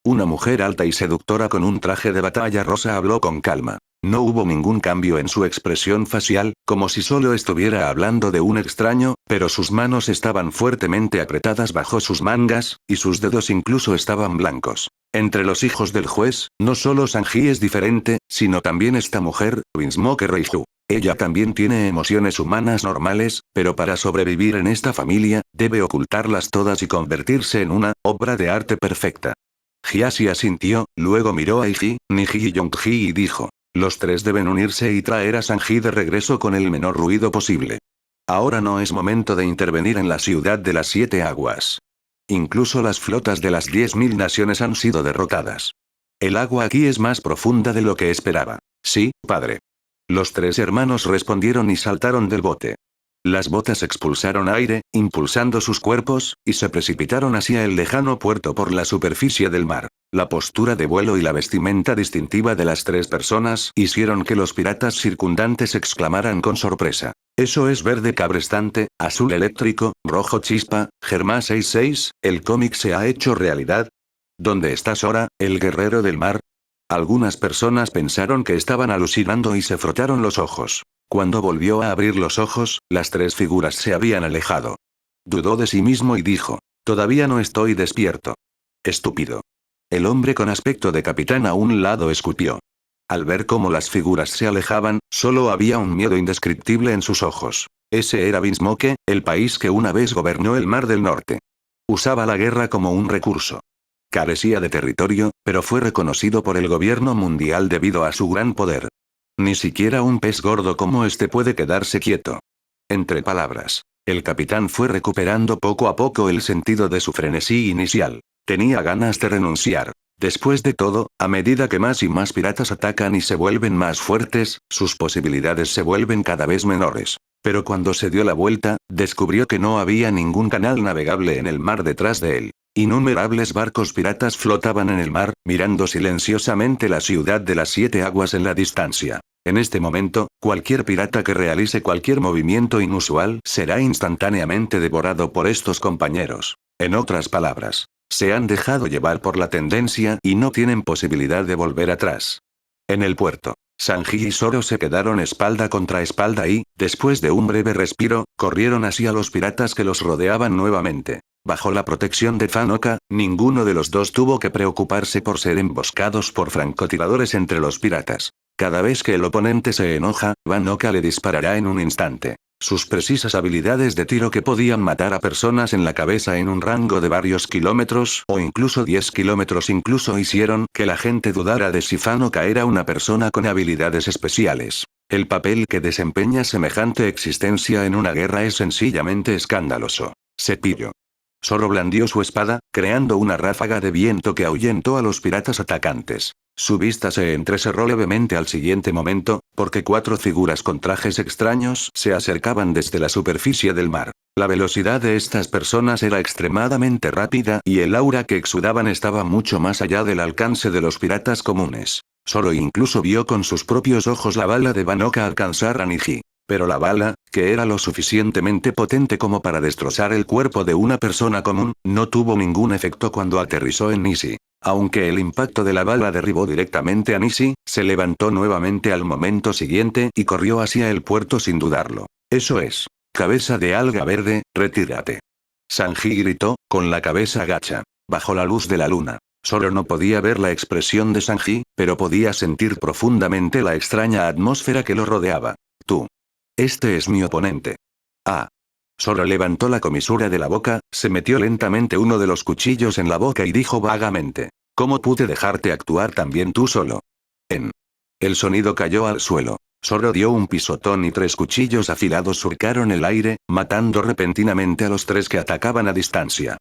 Una mujer alta y seductora con un traje de batalla rosa habló con calma. No hubo ningún cambio en su expresión facial, como si solo estuviera hablando de un extraño, pero sus manos estaban fuertemente apretadas bajo sus mangas, y sus dedos incluso estaban blancos. Entre los hijos del juez, no solo Sanji es diferente, sino también esta mujer, Vinsmoke Reiju. Ella también tiene emociones humanas normales, pero para sobrevivir en esta familia, debe ocultarlas todas y convertirse en una obra de arte perfecta. Hiashi asintió, luego miró a Iji, Niji y Yongji y dijo. Los tres deben unirse y traer a Sanji de regreso con el menor ruido posible. Ahora no es momento de intervenir en la ciudad de las 7 aguas. Incluso las flotas de las 10.000 naciones han sido derrotadas. El agua aquí es más profunda de lo que esperaba. Sí, padre. Los tres hermanos respondieron y saltaron del bote. Las botas expulsaron aire, impulsando sus cuerpos, y se precipitaron hacia el lejano puerto por la superficie del mar. La postura de vuelo y la vestimenta distintiva de las tres personas hicieron que los piratas circundantes exclamaran con sorpresa. Eso es verde cabrestante, azul eléctrico, rojo chispa, Germa 66, el cómic se ha hecho realidad. ¿Dónde está Sora, el guerrero del mar? Algunas personas pensaron que estaban alucinando y se frotaron los ojos. Cuando volvió a abrir los ojos, las tres figuras se habían alejado. Dudó de sí mismo y dijo, todavía no estoy despierto. Estúpido. El hombre con aspecto de capitán a un lado escupió. Al ver cómo las figuras se alejaban, solo había un miedo indescriptible en sus ojos. Ese era Vinsmoke, el país que una vez gobernó el Mar del Norte. Usaba la guerra como un recurso. Carecía de territorio, pero fue reconocido por el gobierno mundial debido a su gran poder. Ni siquiera un pez gordo como este puede quedarse quieto. Entre palabras, el capitán fue recuperando poco a poco el sentido de su frenesí inicial. Tenía ganas de renunciar. Después de todo, a medida que más y más piratas atacan y se vuelven más fuertes, sus posibilidades se vuelven cada vez menores. Pero cuando se dio la vuelta, descubrió que no había ningún canal navegable en el mar detrás de él. Innumerables barcos piratas flotaban en el mar, mirando silenciosamente la ciudad de las 7 aguas en la distancia. En este momento, cualquier pirata que realice cualquier movimiento inusual será instantáneamente devorado por estos compañeros. En otras palabras, se han dejado llevar por la tendencia y no tienen posibilidad de volver atrás. En el puerto. Sanji y Zoro se quedaron espalda contra espalda y, después de un breve respiro, corrieron hacia los piratas que los rodeaban nuevamente. Bajo la protección de Fanoka, ninguno de los dos tuvo que preocuparse por ser emboscados por francotiradores entre los piratas. Cada vez que el oponente se enoja, Fanoka le disparará en un instante. Sus precisas habilidades de tiro que podían matar a personas en la cabeza en un rango de varios kilómetros o incluso 10 kilómetros incluso hicieron que la gente dudara de si Fanoka era una persona con habilidades especiales. El papel que desempeña semejante existencia en una guerra es sencillamente escandaloso. Cepillo. Zoro blandió su espada, creando una ráfaga de viento que ahuyentó a los piratas atacantes. Su vista se entrecerró levemente al siguiente momento, porque 4 figuras con trajes extraños se acercaban desde la superficie del mar. La velocidad de estas personas era extremadamente rápida y el aura que exudaban estaba mucho más allá del alcance de los piratas comunes. Zoro incluso vio con sus propios ojos la bala de Fanoka alcanzar a Niji. Pero la bala, que era lo suficientemente potente como para destrozar el cuerpo de una persona común, no tuvo ningún efecto cuando aterrizó en Nishi. Aunque el impacto de la bala derribó directamente a Nishi, se levantó nuevamente al momento siguiente y corrió hacia el puerto sin dudarlo. Eso es. Cabeza de alga verde, retírate. Sanji gritó, con la cabeza agacha. Bajo la luz de la luna. Zoro no podía ver la expresión de Sanji, pero podía sentir profundamente la extraña atmósfera que lo rodeaba. Tú. Este es mi oponente. Ah. Zoro levantó la comisura de la boca, se metió lentamente uno de los cuchillos en la boca y dijo vagamente. ¿Cómo pude dejarte actuar tan bien tú solo? El sonido cayó al suelo. Zoro dio un pisotón y 3 cuchillos afilados surcaron el aire, matando repentinamente a los 3 que atacaban a distancia.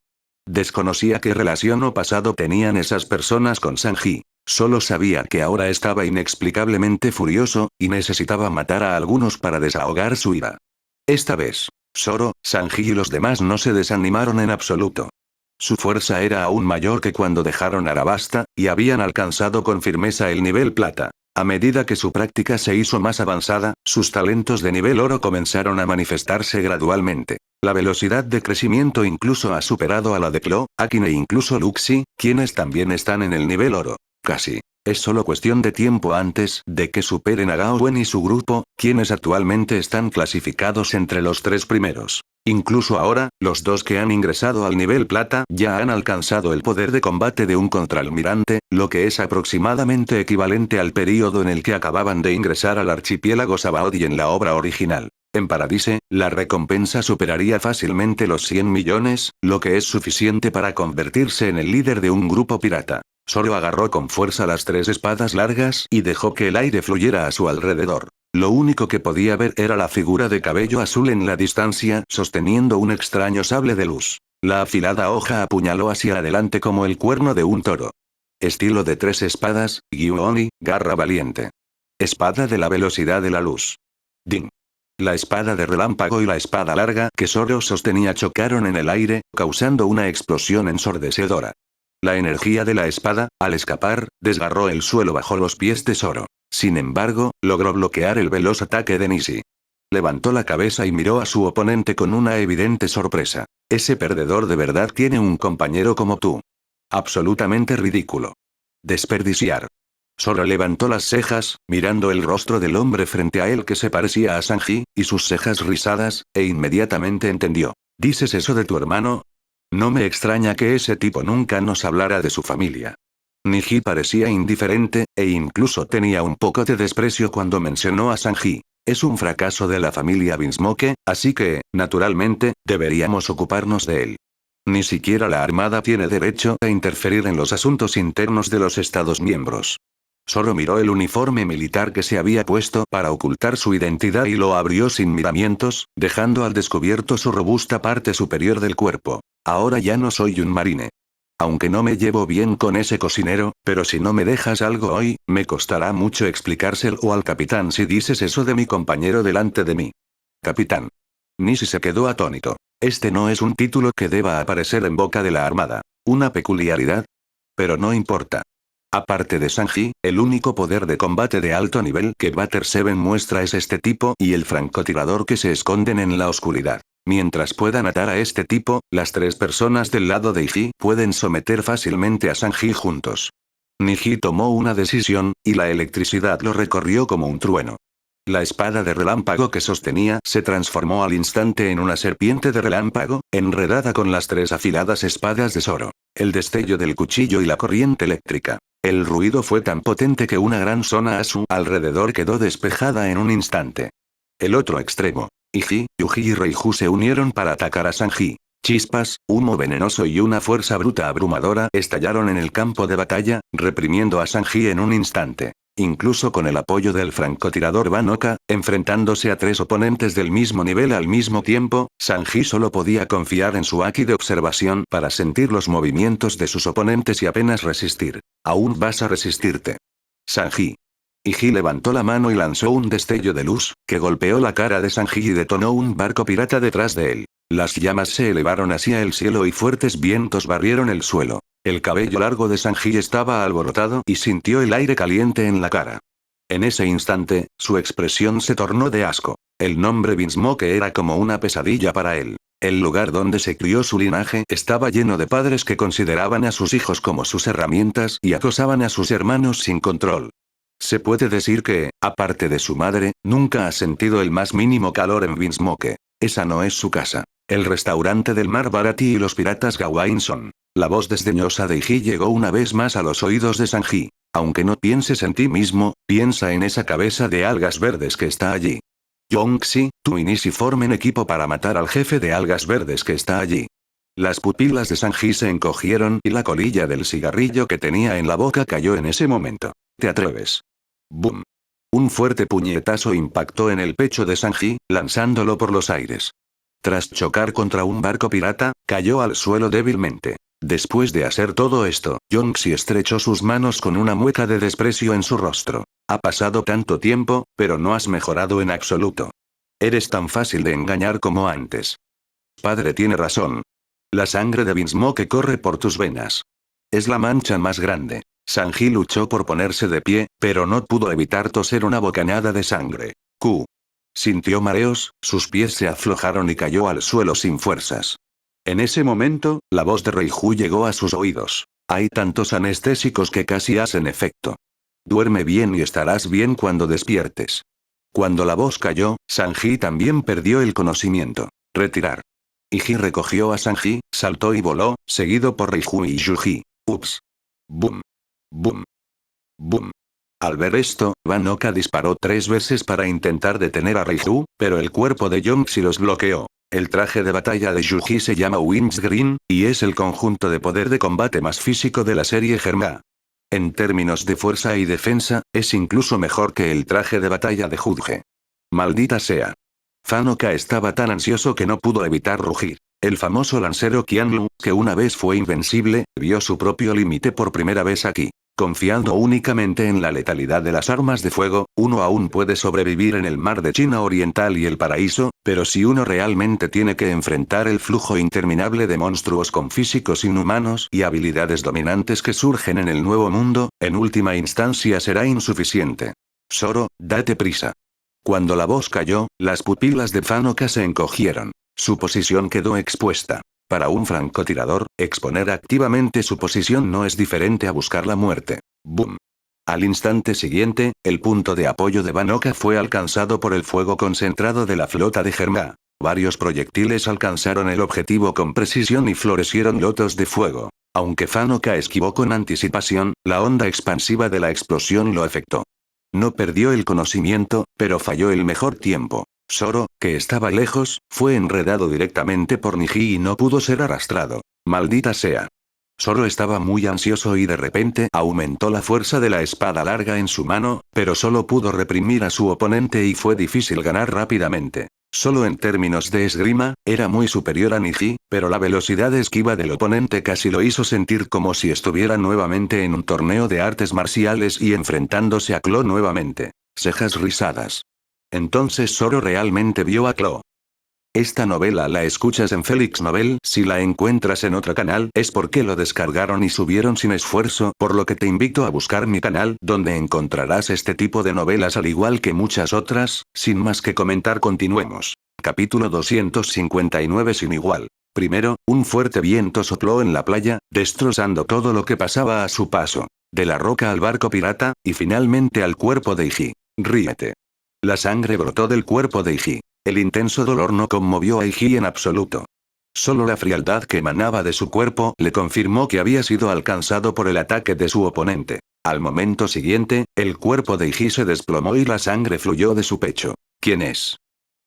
Desconocía qué relación o pasado tenían esas personas con Sanji. Solo sabía que ahora estaba inexplicablemente furioso, y necesitaba matar a algunos para desahogar su ira. Esta vez, Zoro, Sanji y los demás no se desanimaron en absoluto. Su fuerza era aún mayor que cuando dejaron Arabasta, y habían alcanzado con firmeza el nivel plata. A medida que su práctica se hizo más avanzada, sus talentos de nivel oro comenzaron a manifestarse gradualmente. La velocidad de crecimiento incluso ha superado a la de Klo, Akin e incluso Luxi, quienes también están en el nivel oro. Casi. Es solo cuestión de tiempo antes de que superen a Gao Wen y su grupo, quienes actualmente están clasificados entre los 3 primeros. Incluso ahora, los 2 que han ingresado al nivel plata ya han alcanzado el poder de combate de un contraalmirante, lo que es aproximadamente equivalente al período en el que acababan de ingresar al archipiélago Sabaody en la obra original. En Paradise, la recompensa superaría fácilmente los 100 millones, lo que es suficiente para convertirse en el líder de un grupo pirata. Zoro agarró con fuerza las 3 espadas largas y dejó que el aire fluyera a su alrededor. Lo único que podía ver era la figura de cabello azul en la distancia, sosteniendo un extraño sable de luz. La afilada hoja apuñaló hacia adelante como el cuerno de un toro. Estilo de 3 espadas, Gyuoni, garra valiente. Espada de la velocidad de la luz. Ding. La espada de relámpago y la espada larga que Zoro sostenía chocaron en el aire, causando una explosión ensordecedora. La energía de la espada, al escapar, desgarró el suelo bajo los pies de Zoro. Sin embargo, logró bloquear el veloz ataque de Nishi. Levantó la cabeza y miró a su oponente con una evidente sorpresa. Ese perdedor de verdad tiene un compañero como tú. Absolutamente ridículo. Desperdiciar. Zoro levantó las cejas, mirando el rostro del hombre frente a él que se parecía a Sanji, y sus cejas rizadas, e inmediatamente entendió. ¿Dices eso de tu hermano? No me extraña que ese tipo nunca nos hablara de su familia. Niji parecía indiferente, e incluso tenía un poco de desprecio cuando mencionó a Sanji. Es un fracaso de la familia Vinsmoke, así que, naturalmente, deberíamos ocuparnos de él. Ni siquiera la Armada tiene derecho a interferir en los asuntos internos de los Estados miembros. Zoro miró el uniforme militar que se había puesto para ocultar su identidad y lo abrió sin miramientos, dejando al descubierto su robusta parte superior del cuerpo. Ahora ya no soy un marine. Aunque no me llevo bien con ese cocinero, pero si no me dejas algo hoy, me costará mucho explicárselo al capitán si dices eso de mi compañero delante de mí. Capitán. Nishi se quedó atónito. Este no es un título que deba aparecer en boca de la Armada. ¿Una peculiaridad? Pero no importa. Aparte de Sanji, el único poder de combate de alto nivel que Butter 7 muestra es este tipo y el francotirador que se esconden en la oscuridad. Mientras puedan atar a este tipo, las 3 personas del lado de Iji pueden someter fácilmente a Sanji juntos. Niji tomó una decisión, y la electricidad lo recorrió como un trueno. La espada de relámpago que sostenía se transformó al instante en una serpiente de relámpago, enredada con las 3 afiladas espadas de Zoro. El destello del cuchillo y la corriente eléctrica. El ruido fue tan potente que una gran zona a su alrededor quedó despejada en un instante. El otro extremo. Iji, Yuji y Reiju se unieron para atacar a Sanji. Chispas, humo venenoso y una fuerza bruta abrumadora estallaron en el campo de batalla, reprimiendo a Sanji en un instante. Incluso con el apoyo del francotirador Van-Oka, enfrentándose a 3 oponentes del mismo nivel al mismo tiempo, Sanji solo podía confiar en su haki de observación para sentir los movimientos de sus oponentes y apenas resistir. Aún vas a resistirte. Sanji. Iji levantó la mano y lanzó un destello de luz, que golpeó la cara de Sanji y detonó un barco pirata detrás de él. Las llamas se elevaron hacia el cielo y fuertes vientos barrieron el suelo. El cabello largo de Sanji estaba alborotado y sintió el aire caliente en la cara. En ese instante, su expresión se tornó de asco. El nombre Vinsmoke era como una pesadilla para él. El lugar donde se crió su linaje estaba lleno de padres que consideraban a sus hijos como sus herramientas y acosaban a sus hermanos sin control. Se puede decir que, aparte de su madre, nunca ha sentido el más mínimo calor en Vinsmoke. Esa no es su casa. El restaurante del mar Barati y los piratas Gawain son. La voz desdeñosa de Iji llegó una vez más a los oídos de Sanji. Aunque no pienses en ti mismo, piensa en esa cabeza de algas verdes que está allí. Yongxi, tú y Nishi formen equipo para matar al jefe de algas verdes que está allí. Las pupilas de Sanji se encogieron y la colilla del cigarrillo que tenía en la boca cayó en ese momento. ¿Te atreves? ¡Bum! Un fuerte puñetazo impactó en el pecho de Sanji, lanzándolo por los aires. Tras chocar contra un barco pirata, cayó al suelo débilmente. Después de hacer todo esto, Yongxi estrechó sus manos con una mueca de desprecio en su rostro. Ha pasado tanto tiempo, pero no has mejorado en absoluto. Eres tan fácil de engañar como antes. Padre tiene razón. La sangre de Vinsmoke corre por tus venas. Es la mancha más grande. Sanji luchó por ponerse de pie, pero no pudo evitar toser una bocanada de sangre. Q. Sintió mareos, sus pies se aflojaron y cayó al suelo sin fuerzas. En ese momento, la voz de Reiju llegó a sus oídos. Hay tantos anestésicos que casi hacen efecto. Duerme bien y estarás bien cuando despiertes. Cuando la voz cayó, Sanji también perdió el conocimiento. Retirar. Iji recogió a Sanji, saltó y voló, seguido por Reiju y Yuji. Ups. Boom. Boom. Boom. Al ver esto, Van-Oka disparó 3 veces para intentar detener a Reiju, pero el cuerpo de Yongxi los bloqueó. El traje de batalla de Yuji se llama Windscreen, y es el conjunto de poder de combate más físico de la serie Germa. En términos de fuerza y defensa, es incluso mejor que el traje de batalla de Judge. Maldita sea. Van-Oka estaba tan ansioso que no pudo evitar rugir. El famoso lancero Qianlu, que una vez fue invencible, vio su propio límite por primera vez aquí. Confiando únicamente en la letalidad de las armas de fuego, uno aún puede sobrevivir en el mar de China Oriental y el paraíso, pero si uno realmente tiene que enfrentar el flujo interminable de monstruos con físicos inhumanos y habilidades dominantes que surgen en el nuevo mundo, en última instancia será insuficiente. Zoro, date prisa. Cuando la voz cayó, las pupilas de Van-Oka se encogieron. Su posición quedó expuesta. Para un francotirador, exponer activamente su posición no es diferente a buscar la muerte. Boom. Al instante siguiente, el punto de apoyo de Van-Oka fue alcanzado por el fuego concentrado de la flota de Germa. Varios proyectiles alcanzaron el objetivo con precisión y florecieron lotos de fuego. Aunque Van-Oka esquivó con anticipación, la onda expansiva de la explosión lo afectó. No perdió el conocimiento, pero falló el mejor tiempo. Zoro, que estaba lejos, fue enredado directamente por Niji y no pudo ser arrastrado. Maldita sea. Zoro estaba muy ansioso y de repente aumentó la fuerza de la espada larga en su mano, pero solo pudo reprimir a su oponente y fue difícil ganar rápidamente. Solo en términos de esgrima, era muy superior a Niji, pero la velocidad de esquiva del oponente casi lo hizo sentir como si estuviera nuevamente en un torneo de artes marciales y enfrentándose a Klo nuevamente. Cejas rizadas. Entonces Zoro realmente vio a Klo. Esta novela la escuchas en Felix Novel. Si la encuentras en otro canal es porque lo descargaron y subieron sin esfuerzo, por lo que te invito a buscar mi canal, donde encontrarás este tipo de novelas al igual que muchas otras. Sin más que comentar, continuemos. Capítulo 259 sin igual. Primero, un fuerte viento sopló en la playa, destrozando todo lo que pasaba a su paso. De la roca al barco pirata, y finalmente al cuerpo de Iji. Ríete. La sangre brotó del cuerpo de Iji. El intenso dolor no conmovió a Iji en absoluto. Solo la frialdad que emanaba de su cuerpo le confirmó que había sido alcanzado por el ataque de su oponente. Al momento siguiente, el cuerpo de Iji se desplomó y la sangre fluyó de su pecho. ¿Quién es?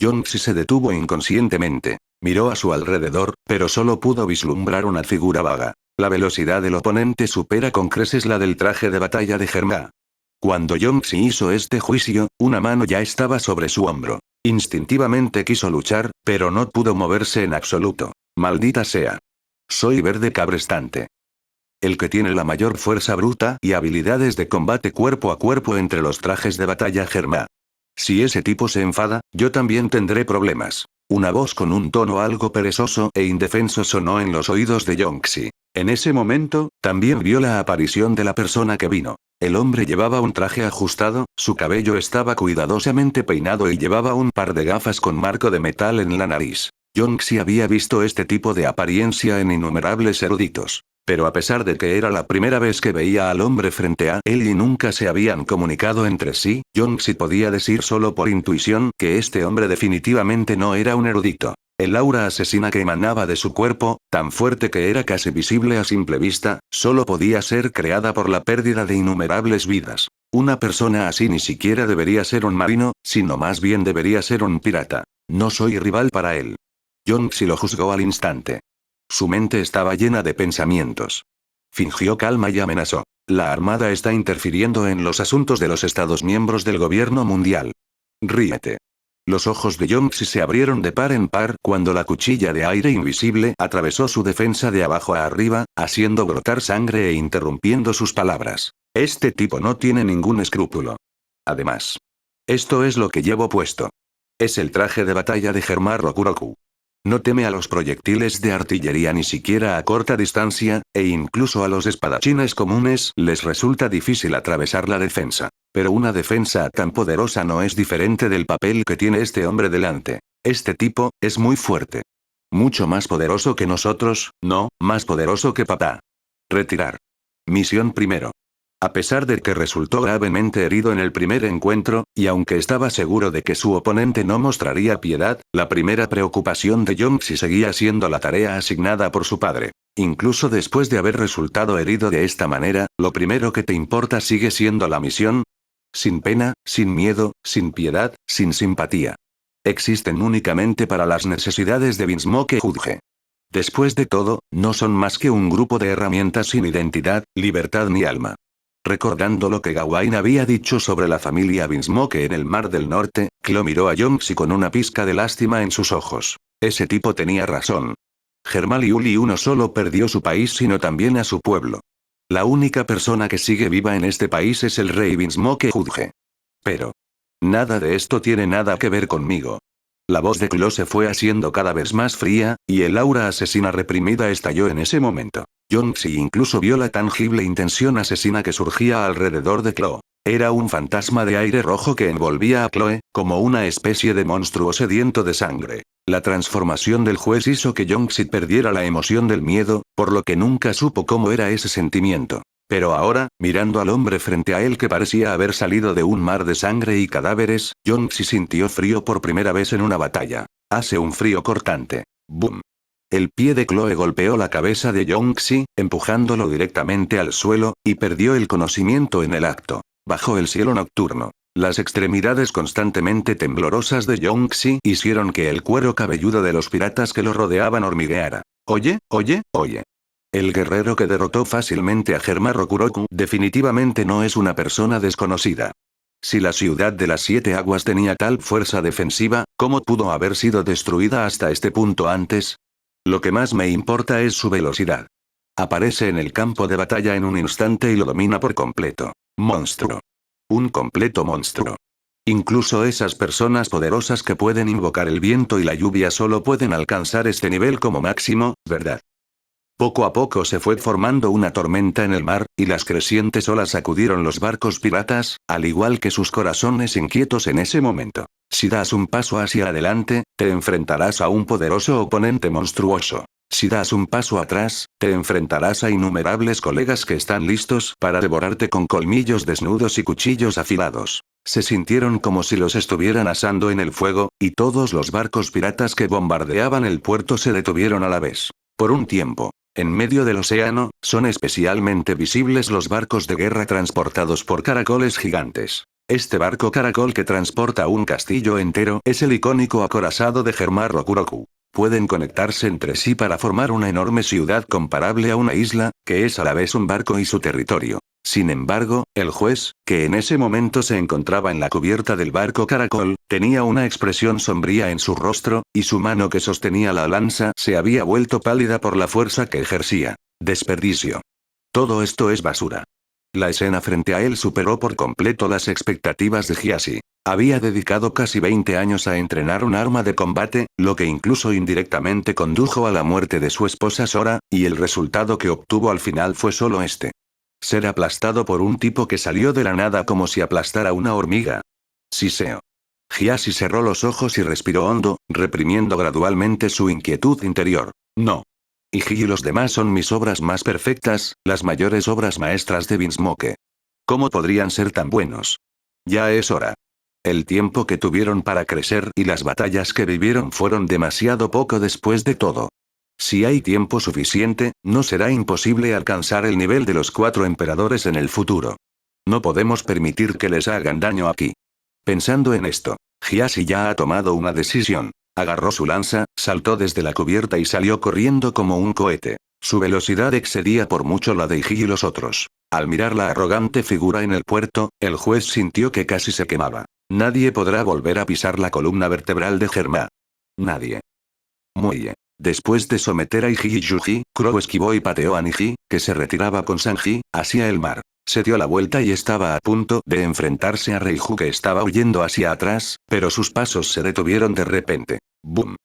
Yongxi se detuvo inconscientemente. Miró a su alrededor, pero solo pudo vislumbrar una figura vaga. La velocidad del oponente supera con creces la del traje de batalla de Germa. Cuando Yongxi hizo este juicio, una mano ya estaba sobre su hombro. Instintivamente quiso luchar, pero no pudo moverse en absoluto. Maldita sea. Soy verde cabrestante. El que tiene la mayor fuerza bruta y habilidades de combate cuerpo a cuerpo entre los trajes de batalla Germa. Si ese tipo se enfada, yo también tendré problemas. Una voz con un tono algo perezoso e indefenso sonó en los oídos de Yongxi. En ese momento, también vio la aparición de la persona que vino. El hombre llevaba un traje ajustado, su cabello estaba cuidadosamente peinado y llevaba un par de gafas con marco de metal en la nariz. Yongxi había visto este tipo de apariencia en innumerables eruditos. Pero a pesar de que era la primera vez que veía al hombre frente a él y nunca se habían comunicado entre sí, Yongxi podía decir solo por intuición que este hombre definitivamente no era un erudito. El aura asesina que emanaba de su cuerpo, tan fuerte que era casi visible a simple vista, solo podía ser creada por la pérdida de innumerables vidas. Una persona así ni siquiera debería ser un marino, sino más bien debería ser un pirata. No soy rival para él. Yongxi lo juzgó al instante. Su mente estaba llena de pensamientos. Fingió calma y amenazó. La Armada está interfiriendo en los asuntos de los Estados miembros del gobierno mundial. Ríete. Los ojos de Yongxi se abrieron de par en par cuando la cuchilla de aire invisible atravesó su defensa de abajo a arriba, haciendo brotar sangre e interrumpiendo sus palabras. Este tipo no tiene ningún escrúpulo. Además, esto es lo que llevo puesto. Es el traje de batalla de Germa Rokuroku. No teme a los proyectiles de artillería ni siquiera a corta distancia, e incluso a los espadachines comunes les resulta difícil atravesar la defensa. Pero una defensa tan poderosa no es diferente del papel que tiene este hombre delante. Este tipo es muy fuerte. Mucho más poderoso que nosotros, no, más poderoso que papá. Retirar. Misión primero. A pesar de que resultó gravemente herido en el primer encuentro, y aunque estaba seguro de que su oponente no mostraría piedad, la primera preocupación de Yongxi seguía siendo la tarea asignada por su padre. Incluso después de haber resultado herido de esta manera, lo primero que te importa sigue siendo la misión. Sin pena, sin miedo, sin piedad, sin simpatía. Existen únicamente para las necesidades de Vinsmoke Judge. Después de todo, no son más que un grupo de herramientas sin identidad, libertad ni alma. Recordando lo que Gawain había dicho sobre la familia Vinsmoke en el Mar del Norte, Klo miró a Yongxi con una pizca de lástima en sus ojos. Ese tipo tenía razón. Germa Liuli no solo perdió su país sino también a su pueblo. La única persona que sigue viva en este país es el rey Vinsmoke Judge. Pero nada de esto tiene nada que ver conmigo. La voz de Klo se fue haciendo cada vez más fría, y el aura asesina reprimida estalló en ese momento. Yongxi incluso vio la tangible intención asesina que surgía alrededor de Klo. Era un fantasma de aire rojo que envolvía a Chloe, como una especie de monstruo sediento de sangre. La transformación del juez hizo que Yongxi perdiera la emoción del miedo, por lo que nunca supo cómo era ese sentimiento. Pero ahora, mirando al hombre frente a él que parecía haber salido de un mar de sangre y cadáveres, Yongxi sintió frío por primera vez en una batalla. Hace un frío cortante. ¡Bum! El pie de Chloe golpeó la cabeza de Yongxi, empujándolo directamente al suelo, y perdió el conocimiento en el acto. Bajo el cielo nocturno, las extremidades constantemente temblorosas de Yongxi hicieron que el cuero cabelludo de los piratas que lo rodeaban hormigueara. Oye. El guerrero que derrotó fácilmente a Germa Rokuroku definitivamente no es una persona desconocida. Si la ciudad de las siete aguas tenía tal fuerza defensiva, ¿cómo pudo haber sido destruida hasta este punto antes? Lo que más me importa es su velocidad. Aparece en el campo de batalla en un instante y lo domina por completo. Monstruo. Un completo monstruo. Incluso esas personas poderosas que pueden invocar el viento y la lluvia solo pueden alcanzar este nivel como máximo, ¿verdad? Poco a poco se fue formando una tormenta en el mar, y las crecientes olas sacudieron los barcos piratas, al igual que sus corazones inquietos en ese momento. Si das un paso hacia adelante, te enfrentarás a un poderoso oponente monstruoso. Si das un paso atrás, Te enfrentarás a innumerables colegas que están listos para devorarte con colmillos desnudos y cuchillos afilados. Se sintieron como si los estuvieran asando en el fuego, y todos los barcos piratas que bombardeaban el puerto se detuvieron a la vez. Por un tiempo. En medio del océano, son especialmente visibles los barcos de guerra transportados por caracoles gigantes. Este barco caracol que transporta un castillo entero es el icónico acorazado de Germar Rokuroku. Pueden conectarse entre sí para formar una enorme ciudad comparable a una isla, que es a la vez un barco y su territorio. Sin embargo, el juez, que en ese momento se encontraba en la cubierta del barco caracol, tenía una expresión sombría en su rostro, y su mano que sostenía la lanza se había vuelto pálida por la fuerza que ejercía. Desperdicio. Todo esto es basura. La escena frente a él superó por completo las expectativas de Hiashi. Había dedicado casi 20 años a entrenar un arma de combate, lo que incluso indirectamente condujo a la muerte de su esposa Sora, y el resultado que obtuvo al final fue solo este. Ser aplastado por un tipo que salió de la nada como si aplastara una hormiga. Siseo. Hiashi cerró los ojos y respiró hondo, reprimiendo gradualmente su inquietud interior. No. Iji y los demás son mis obras más perfectas, las mayores obras maestras de Vinsmoke. ¿Cómo podrían ser tan buenos? Ya es hora. El tiempo que tuvieron para crecer y las batallas que vivieron fueron demasiado poco después de todo. Si hay tiempo suficiente, no será imposible alcanzar el nivel de los 4 emperadores en el futuro. No podemos permitir que les hagan daño aquí. Pensando en esto, Hiashi ya ha tomado una decisión. Agarró su lanza, saltó desde la cubierta y salió corriendo como un cohete. Su velocidad excedía por mucho la de Iji y los otros. Al mirar la arrogante figura en el puerto, el juez sintió que casi se quemaba. Nadie podrá volver a pisar la columna vertebral de Germa. Nadie. Muelle. Después de someter a Iji y Yuji, Crow esquivó y pateó a Niji, que se retiraba con Sanji, hacia el mar. Se dio la vuelta y estaba a punto de enfrentarse a Reiju que estaba huyendo hacia atrás, pero sus pasos se detuvieron de repente. ¡Bum!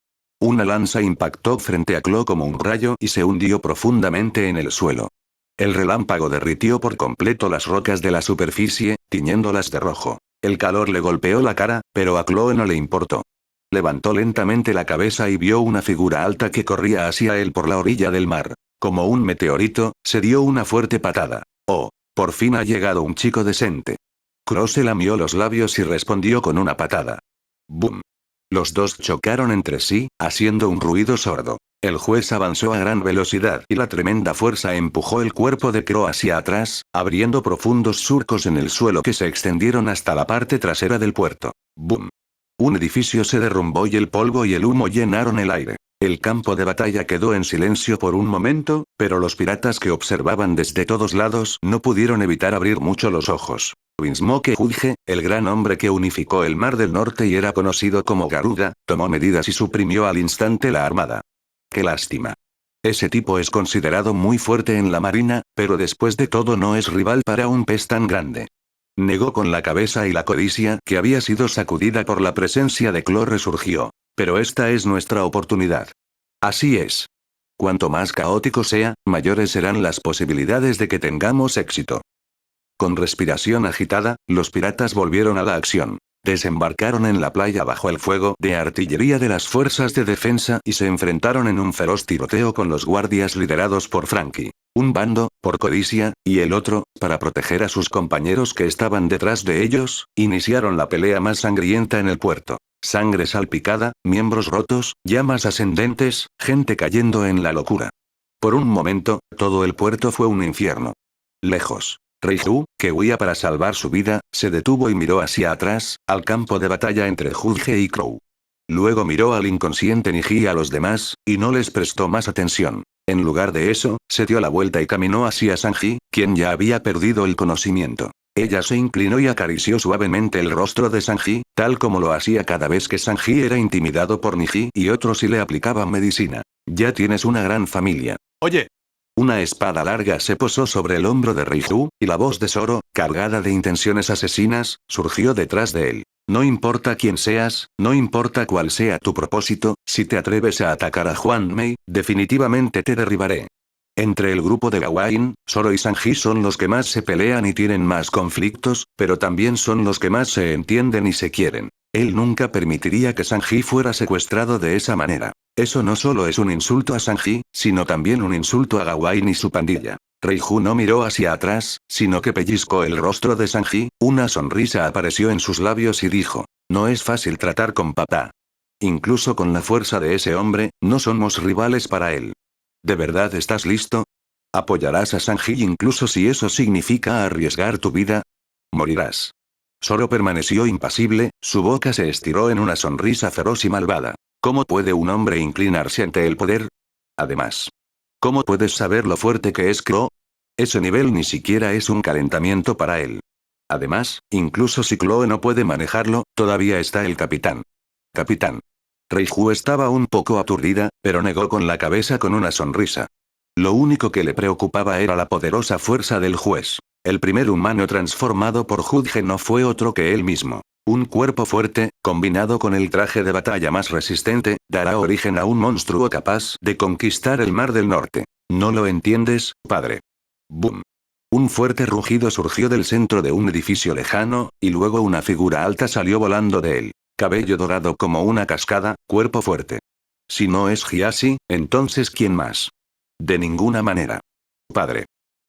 Una lanza impactó frente a Klo como un rayo y se hundió profundamente en el suelo. El relámpago derritió por completo las rocas de la superficie, tiñéndolas de rojo. El calor le golpeó la cara, pero a Klo no le importó. Levantó lentamente la cabeza y vio una figura alta que corría hacia él por la orilla del mar. Como un meteorito, se dio una fuerte patada. ¡Oh! Por fin ha llegado un chico decente. Klo se lamió los labios y respondió con una patada. ¡Bum! Los dos chocaron entre sí, haciendo un ruido sordo. El juez avanzó a gran velocidad y la tremenda fuerza empujó el cuerpo de Klo hacia atrás, abriendo profundos surcos en el suelo que se extendieron hasta la parte trasera del puerto. ¡Bum! Un edificio se derrumbó y el polvo y el humo llenaron el aire. El campo de batalla quedó en silencio por un momento, pero los piratas que observaban desde todos lados no pudieron evitar abrir mucho los ojos. Vinsmoke Huge, el gran hombre que unificó el Mar del Norte y era conocido como Garuda, tomó medidas y suprimió al instante la armada. ¡Qué lástima! Ese tipo es considerado muy fuerte en la marina, pero después de todo no es rival para un pez tan grande. Negó con la cabeza y la codicia que había sido sacudida por la presencia de Klo resurgió. Pero esta es nuestra oportunidad. Así es. Cuanto más caótico sea, mayores serán las posibilidades de que tengamos éxito. Con respiración agitada, los piratas volvieron a la acción. Desembarcaron en la playa bajo el fuego de artillería de las fuerzas de defensa y se enfrentaron en un feroz tiroteo con los guardias liderados por Franky. Un bando, por codicia, y el otro, para proteger a sus compañeros que estaban detrás de ellos, iniciaron la pelea más sangrienta en el puerto. Sangre salpicada, miembros rotos, llamas ascendentes, gente cayendo en la locura. Por un momento, todo el puerto fue un infierno. Lejos. Reiju, que huía para salvar su vida, se detuvo y miró hacia atrás, al campo de batalla entre Huge y Crow. Luego miró al inconsciente Niji y a los demás, y no les prestó más atención. En lugar de eso, se dio la vuelta y caminó hacia Sanji, quien ya había perdido el conocimiento. Ella se inclinó y acarició suavemente el rostro de Sanji, tal como lo hacía cada vez que Sanji era intimidado por Niji y otros y le aplicaban medicina. Ya tienes una gran familia. Oye. Una espada larga se posó sobre el hombro de Reiju, y la voz de Zoro, cargada de intenciones asesinas, surgió detrás de él. No importa quién seas, no importa cuál sea tu propósito, si te atreves a atacar a Huan Mei, definitivamente te derribaré. Entre el grupo de Gawain, Zoro y Sanji son los que más se pelean y tienen más conflictos, pero también son los que más se entienden y se quieren. Él nunca permitiría que Sanji fuera secuestrado de esa manera. Eso no solo es un insulto a Sanji, sino también un insulto a Gawain y su pandilla. Reiju no miró hacia atrás, sino que pellizcó el rostro de Sanji, una sonrisa apareció en sus labios y dijo: no es fácil tratar con papá. Incluso con la fuerza de ese hombre, no somos rivales para él. ¿De verdad estás listo? ¿Apoyarás a Sanji incluso si eso significa arriesgar tu vida? Morirás. Zoro permaneció impasible, su boca se estiró en una sonrisa feroz y malvada. ¿Cómo puede un hombre inclinarse ante el poder? Además, ¿cómo puedes saber lo fuerte que es Klo? Ese nivel ni siquiera es un calentamiento para él. Además, incluso si Chloe no puede manejarlo, todavía está el capitán. Capitán. Reiju estaba un poco aturdida, pero negó con la cabeza con una sonrisa. Lo único que le preocupaba era la poderosa fuerza del juez. El primer humano transformado por Judge no fue otro que él mismo. Un cuerpo fuerte, combinado con el traje de batalla más resistente, dará origen a un monstruo capaz de conquistar el Mar del Norte. ¿No lo entiendes, padre? ¡Bum! Un fuerte rugido surgió del centro de un edificio lejano, y luego una figura alta salió volando de él. Cabello dorado como una cascada, cuerpo fuerte. Si no es Hiashi, entonces ¿quién más? De ninguna manera. Padre.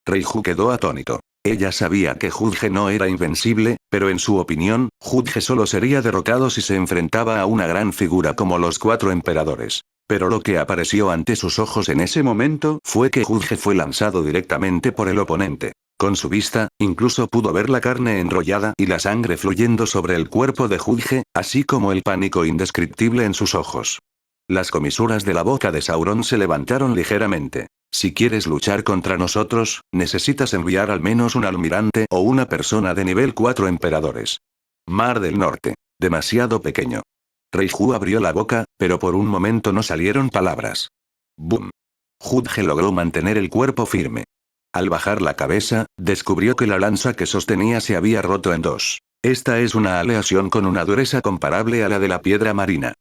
Reiju quedó atónito. Ella sabía que Judge no era invencible, pero en su opinión, Judge solo sería derrotado si se enfrentaba a una gran figura como los 4 emperadores. Pero lo que apareció ante sus ojos en ese momento fue que Judge fue lanzado directamente por el oponente. Con su vista, incluso pudo ver la carne enrollada y la sangre fluyendo sobre el cuerpo de Judge, así como el pánico indescriptible en sus ojos. Las comisuras de la boca de Sauron se levantaron ligeramente. Si quieres luchar contra nosotros, necesitas enviar al menos un almirante o una persona de nivel 4 emperadores. Mar del Norte. Demasiado pequeño. Reiju abrió la boca, pero por un momento no salieron palabras. ¡Bum! Judge logró mantener el cuerpo firme. Al bajar la cabeza, descubrió que la lanza que sostenía se había roto en dos. Esta es una aleación con una dureza comparable a la de la piedra marina.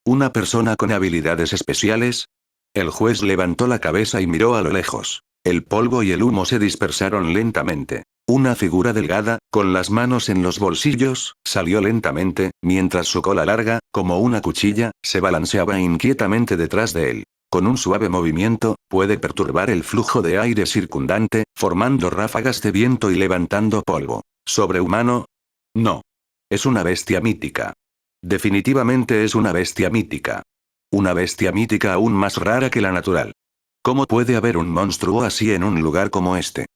¿Una persona con habilidades especiales? El juez levantó la cabeza y miró a lo lejos. El polvo y el humo se dispersaron lentamente. Una figura delgada, con las manos en los bolsillos, salió lentamente, mientras su cola larga, como una cuchilla, se balanceaba inquietamente detrás de él. Con un suave movimiento, puede perturbar el flujo de aire circundante, formando ráfagas de viento y levantando polvo. ¿Sobrehumano? No. Es una bestia mítica. Definitivamente es una bestia mítica. Una bestia mítica aún más rara que la natural. ¿Cómo puede haber un monstruo así en un lugar como este?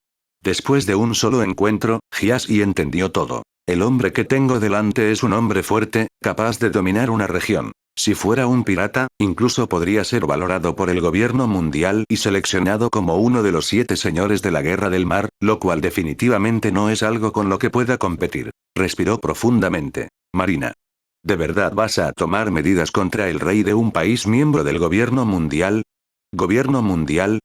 Después de un solo encuentro, Hiashi entendió todo. El hombre que tengo delante es un hombre fuerte, capaz de dominar una región. Si fuera un pirata, incluso podría ser valorado por el gobierno mundial y seleccionado como uno de los 7 señores de la guerra del mar, lo cual definitivamente no es algo con lo que pueda competir. Respiró profundamente. Marina. ¿De verdad vas a tomar medidas contra el rey de un país miembro del gobierno mundial? ¿Gobierno mundial?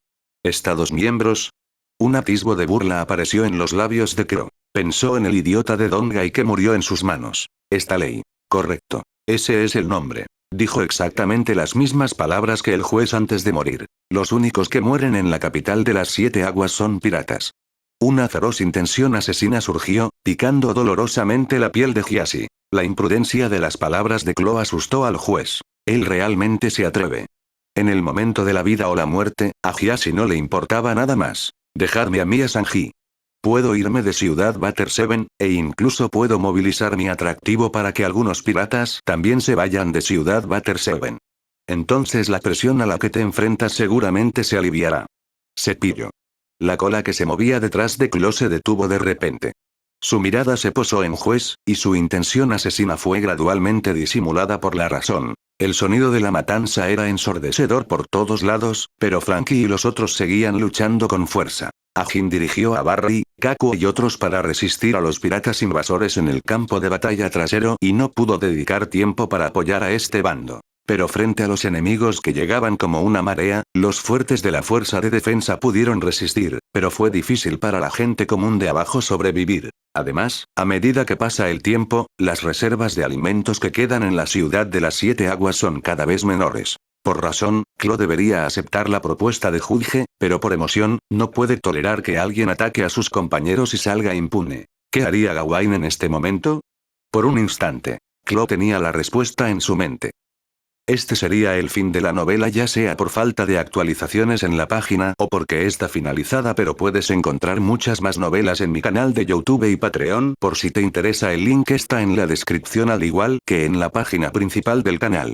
¿Estados miembros? Un atisbo de burla apareció en los labios de Kro. Pensó en el idiota de Dongai que murió en sus manos. Esta ley. Correcto. Ese es el nombre. Dijo exactamente las mismas palabras que el juez antes de morir. Los únicos que mueren en la capital de las 7 aguas son piratas. Una feroz intención asesina surgió, picando dolorosamente la piel de Hiashi. La imprudencia de las palabras de Klo asustó al juez. Él realmente se atreve. En el momento de la vida o la muerte, a Hiashi no le importaba nada más. Dejadme a mí a Sanji. Puedo irme de Ciudad Water 7, e incluso puedo movilizar mi atractivo para que algunos piratas también se vayan de Ciudad Water 7. Entonces la presión a la que te enfrentas seguramente se aliviará. Cepillo. La cola que se movía detrás de Klo se detuvo de repente. Su mirada se posó en juez, y su intención asesina fue gradualmente disimulada por la razón. El sonido de la matanza era ensordecedor por todos lados, pero Franky y los otros seguían luchando con fuerza. Ajin dirigió a Barry, Kaku y otros para resistir a los piratas invasores en el campo de batalla trasero y no pudo dedicar tiempo para apoyar a este bando. Pero frente a los enemigos que llegaban como una marea, los fuertes de la fuerza de defensa pudieron resistir, pero fue difícil para la gente común de abajo sobrevivir. Además, a medida que pasa el tiempo, las reservas de alimentos que quedan en la ciudad de las 7 aguas son cada vez menores. Por razón, Klo debería aceptar la propuesta de Julge, pero por emoción, no puede tolerar que alguien ataque a sus compañeros y salga impune. ¿Qué haría Gawain en este momento? Por un instante, Klo tenía la respuesta en su mente. Este sería el fin de la novela, ya sea por falta de actualizaciones en la página o porque está finalizada, pero puedes encontrar muchas más novelas en mi canal de YouTube y Patreon. Por si te interesa, el link está en la descripción al igual que en la página principal del canal.